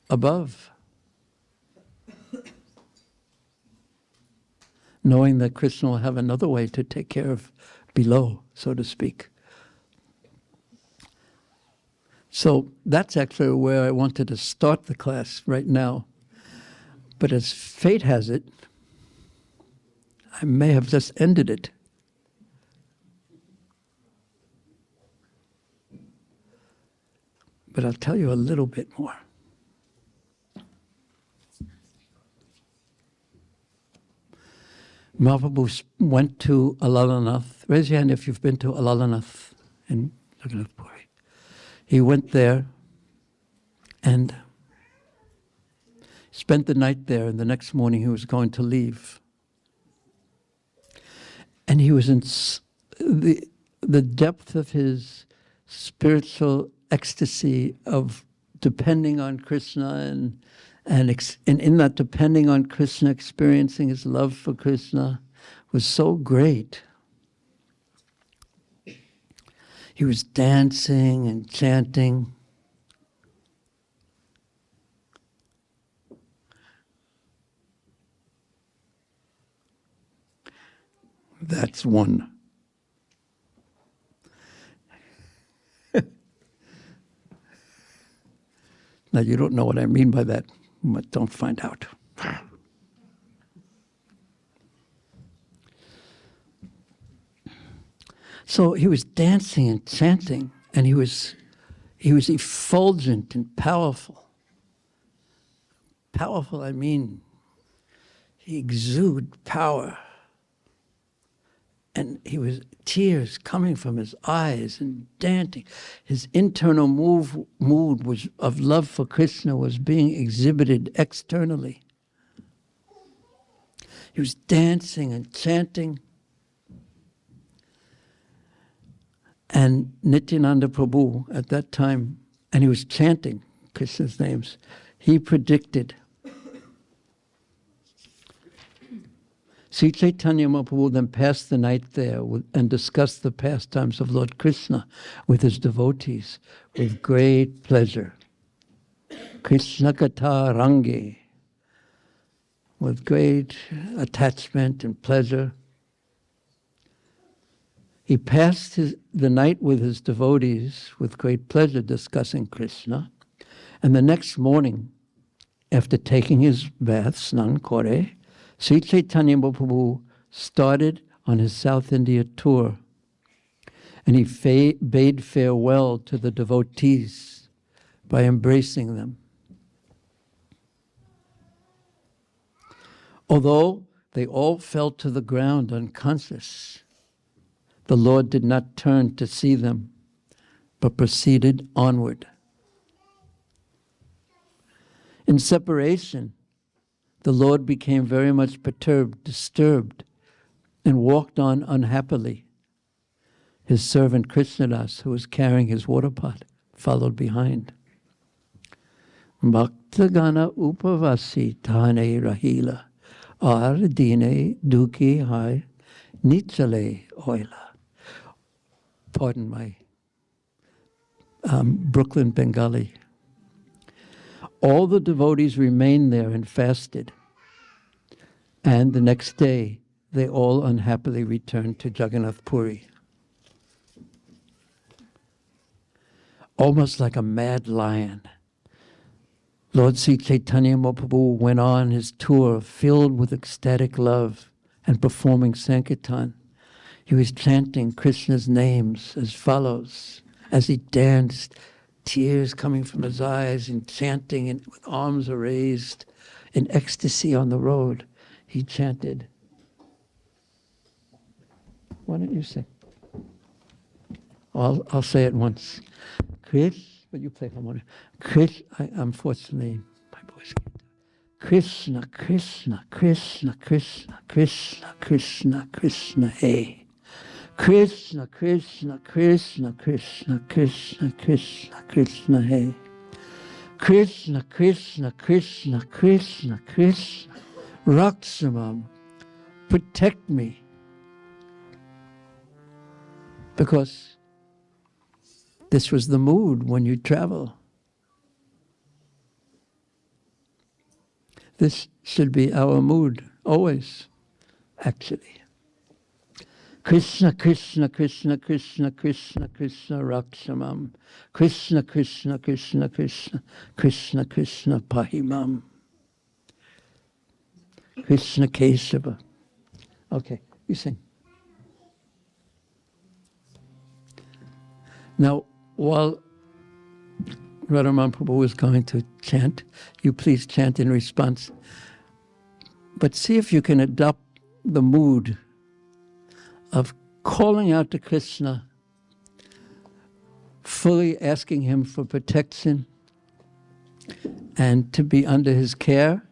above. Knowing that Krishna will have another way to take care of below, so to speak. So that's actually where I wanted to start the class right now. But as fate has it, I may have just ended it. But I'll tell you a little bit more. Mahaprabhu went to Alalanath. Raise your hand if you've been to Alalanath in Jagannath Puri. He went there and spent the night there, and the next morning he was going to leave. And he was in the depth of his spiritual ecstasy of depending on Krishna and in that depending on Krishna, experiencing his love for Krishna was so great. He was dancing and chanting. That's one. Now, you don't know what I mean by that, but don't find out. So he was dancing and chanting, and he was effulgent and powerful. Powerful, I mean, he exuded power. And he was tears coming from his eyes and dancing. His internal mood was of love for Krishna was being exhibited externally. He was dancing and chanting. And Nityananda Prabhu at that time, and he was chanting Krishna's names, he predicted Sri Caitanya Mahaprabhu then passed the night there and discussed the pastimes of Lord Krishna with his devotees with great pleasure. Krishna Katha Range, with great attachment and pleasure. He passed the night with his devotees with great pleasure discussing Krishna. And the next morning, after taking his bath, Snan Kore, Sri Caitanya Mahaprabhu started on his South India tour, and he bade farewell to the devotees by embracing them. Although they all fell to the ground unconscious, the Lord did not turn to see them, but proceeded onward. In separation, the Lord became very much perturbed, disturbed, and walked on unhappily. His servant Krishnadas, who was carrying his water pot, followed behind. Bhaktagana upavasi thane rahila. Ar dine duki hai nichale oila. Pardon my Brooklyn Bengali. All the devotees remained there and fasted. And the next day, they all unhappily returned to Jagannath Puri. Almost like a mad lion, Lord Sri Caitanya Mahaprabhu went on his tour filled with ecstatic love and performing Sankirtan. He was chanting Krishna's names as follows, as he danced, tears coming from his eyes, and chanting and with arms raised in ecstasy on the road. He chanted. Why don't you say? I'll say it once. But you play harmonium. Unfortunately, my voice can't do it. Krishna, Krishna, Krishna, Krishna, Krishna, Krishna, Krishna, hey. Krishna, Krishna, Krishna, Krishna, Krishna, Krishna, Krishna, hey. Krishna, Krishna, Krishna, Krishna, Krishna, Raksamam, protect me. Because this was the mood when you travel. This should be our mood, always, actually. Krishna, Krishna, Krishna, Krishna, Krishna, Krishna, Rakshamam. Krishna, Krishna, Krishna, Krishna, Krishna, Krishna, Pahimam. Krishna Kesava. Okay, you sing. Now, while Radharman Prabhu is going to chant, you please chant in response. But see if you can adopt the mood of calling out to Krishna, fully asking him for protection and to be under his care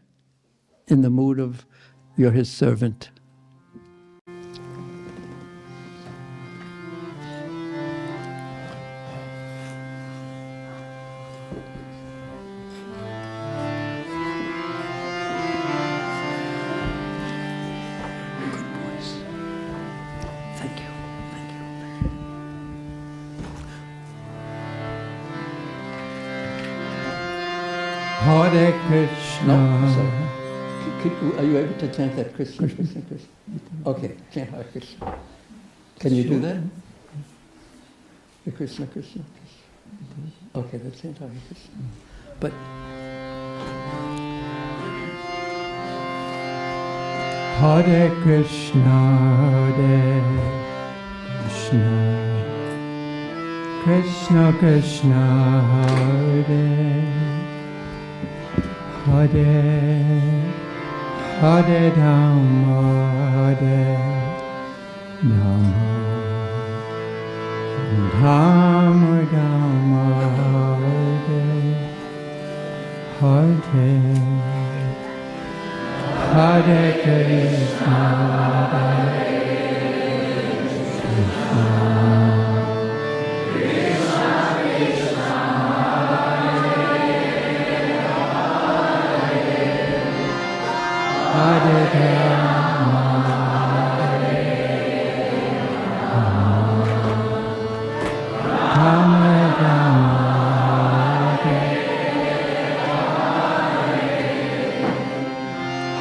in the mood of you're his servant. Hare Krishna. No, sorry. Are you able to chant that Krishna, Krishna, Krishna? Okay, chant Hare Krishna. Can you do that? The Krishna, Krishna, Krishna. Okay, let's chant Hare Krishna. But Hare Krishna, Hare Krishna, Krishna Krishna, Hare Hare, Hare Rama, Hare Rama, Rama Rama, Hare Hare, Hare Krishna, Hare Krishna, Hare Rama, Rama Rama,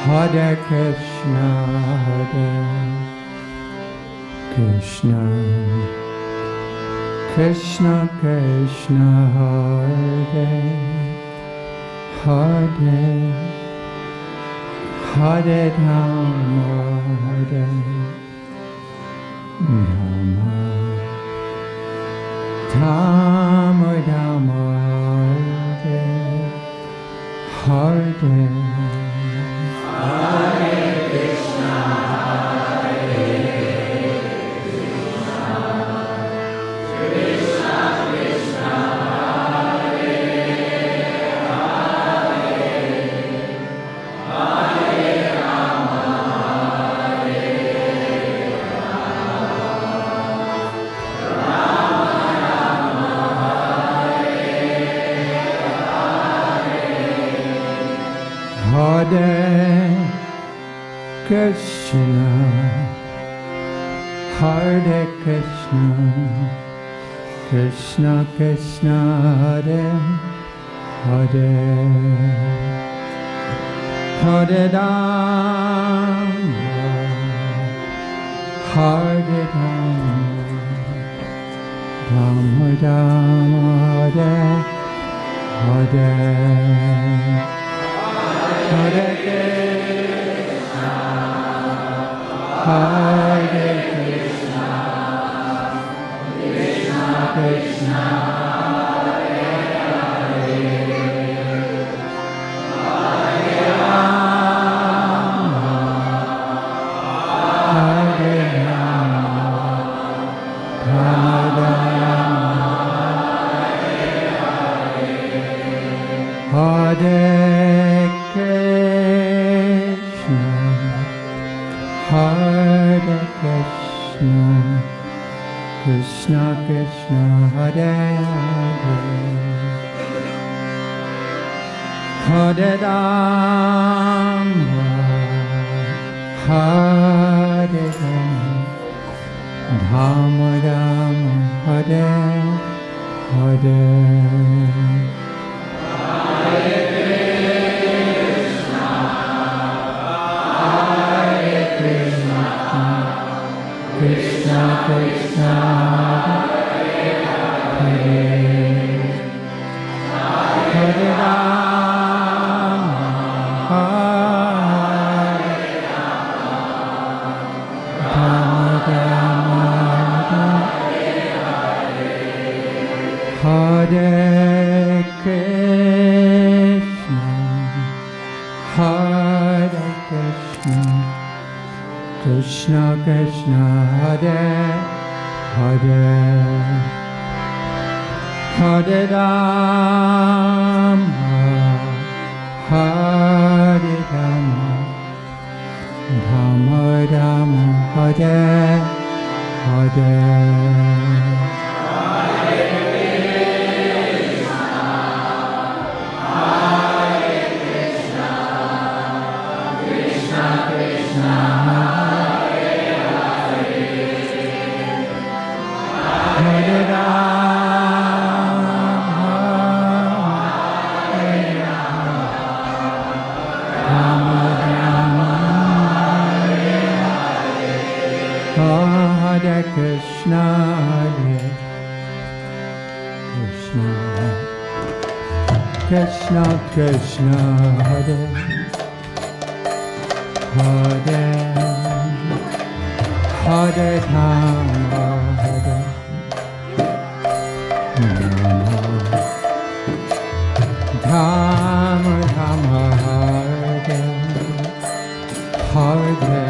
Hare Krishna, Hare Krishna, Krishna Krishna, Hare Hare, Hare Rama, Hare Rama, Rama Rama, Hare Hare, Hare Krishna, Hare Krishna, Krishna Krishna, Hare Hare, Hare Rama, Hare Rama, Rama Rama, Hare Hare. Hare Krishna, Hare Krishna, Krishna Krishna, Hare Hare, Hare Rama, Hare Rama, Rama Rama, Hare Hare, Hare Krishna, Hare Krishna, Krishna Krishna, Hare Rama, Hare Rama, Rama Rama, Hare Krishna, Hare Krishna, Krishna Krishna, Hare Hare, Hare Rama, Hare Rama, Rama Rama, Hare Hare. Krishna Krishna, Hare Hare Rama, Hare Rama, Hare Krishna, Hare Krishna, Krishna Krishna, Hare Hare, Hare Rama, Hare Rama, Rama Rama, Hare Hare. Hare Krishna, Hare Krishna, Krishna Krishna, Hare Hare, Hare Rama, Hare Rama, Rama Hare Hare.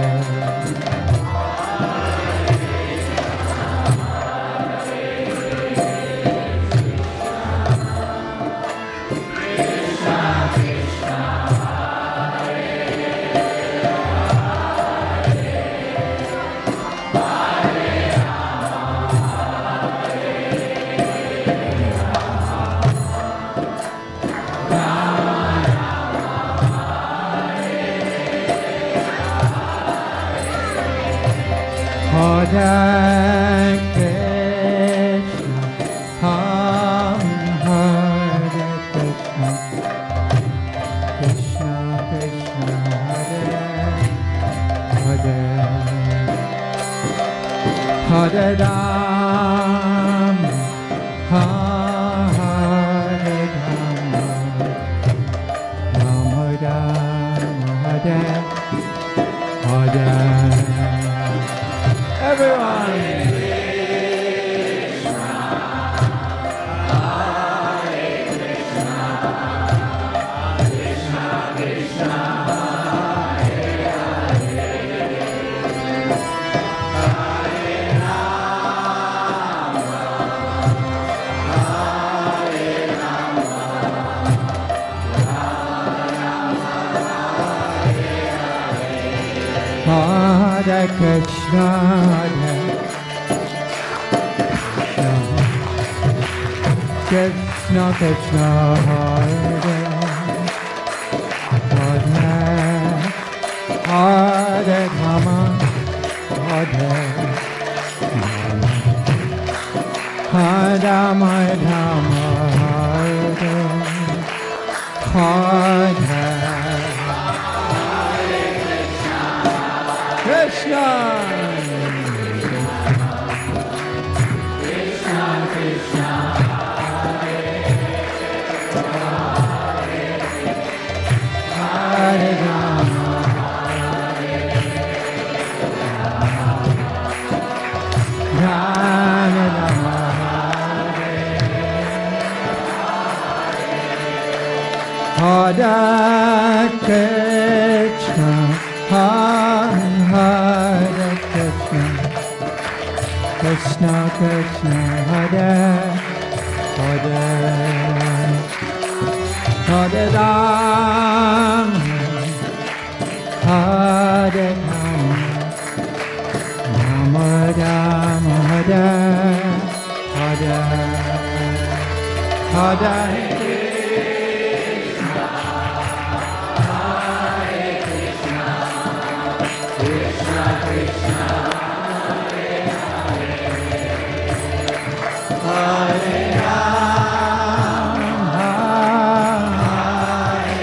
Hare Krishna, Hare Krishna, Krishna Krishna, Hare Hare, Hare Rama, Hare Rama, Rama Rama, Hare Hare. Everyone! Hare Krishna, Hare Krishna, Krishna Krishna, Hare Hare Rama, Hare Rama, Hare Krishna. Hare Rama, Rama Rama, Hare Krishna, Hare Krishna, Krishna Krishna, Hare Hare, Hare Rama, Hare Rama, Rama Rama, Hare Hare, Hare Krishna, Krishna, Hare Rama,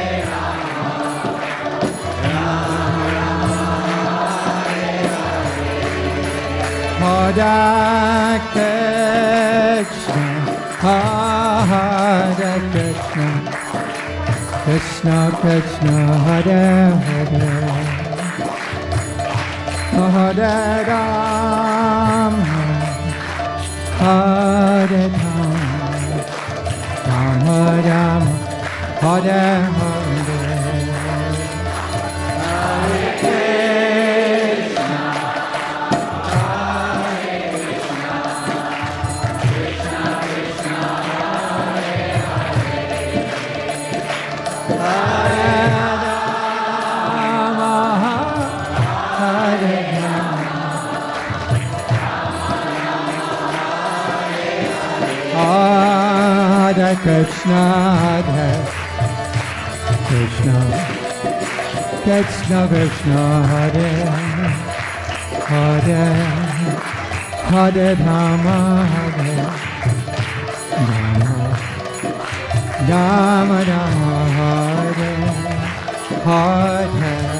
Hare Krishna, Hare Krishna, Krishna Krishna, Hare Hare, Hare Rama, Hare Rama, Rama Rama, Hare Hare, Hare Krishna, Krishna Krishna, Hare Rama, Hare Rama, Hare Krishna, Hare Krishna, Krishna Krishna, Hare Hare, Hare Rama, Hare Rama, Rama Rama, Hare Hare.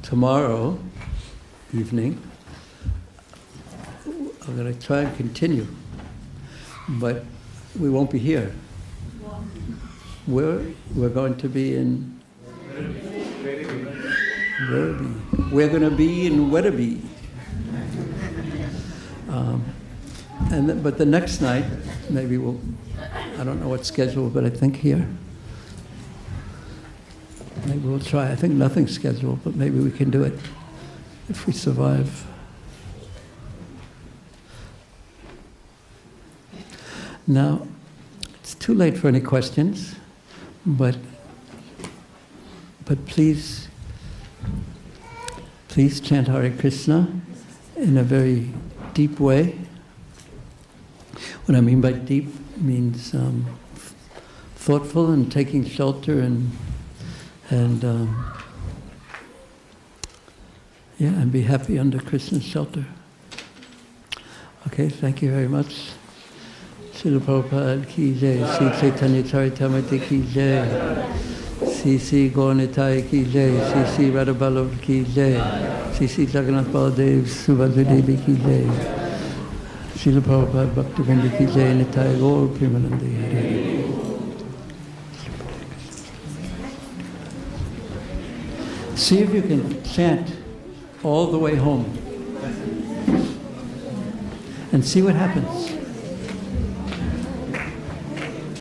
Tomorrow evening, I'm going to try and continue, but we won't be here. We're going to be in Werribee. We're going to be in Werribee. But the next night, maybe we'll, I don't know what's scheduled, but I think here. Maybe we'll try. I think nothing's scheduled, but maybe we can do it if we survive. Now, it's too late for any questions, but please chant Hare Krishna in a very deep way. What I mean by deep means thoughtful and taking shelter and be happy under Krishna's shelter. Okay, thank you very much. Srila Prabhupada ki jai, Sri Caitanya Caritamrita ki jai, Sri Gauranitai ki jai, Sri Radhaballabha ki jai, Sri Jagannath Baladev Subhadra Devi ki jai, Srila Prabhupada Bhaktivinoda ki jai, Nitai Gaur Premanande Hare. See if you can chant all the way home and see what happens.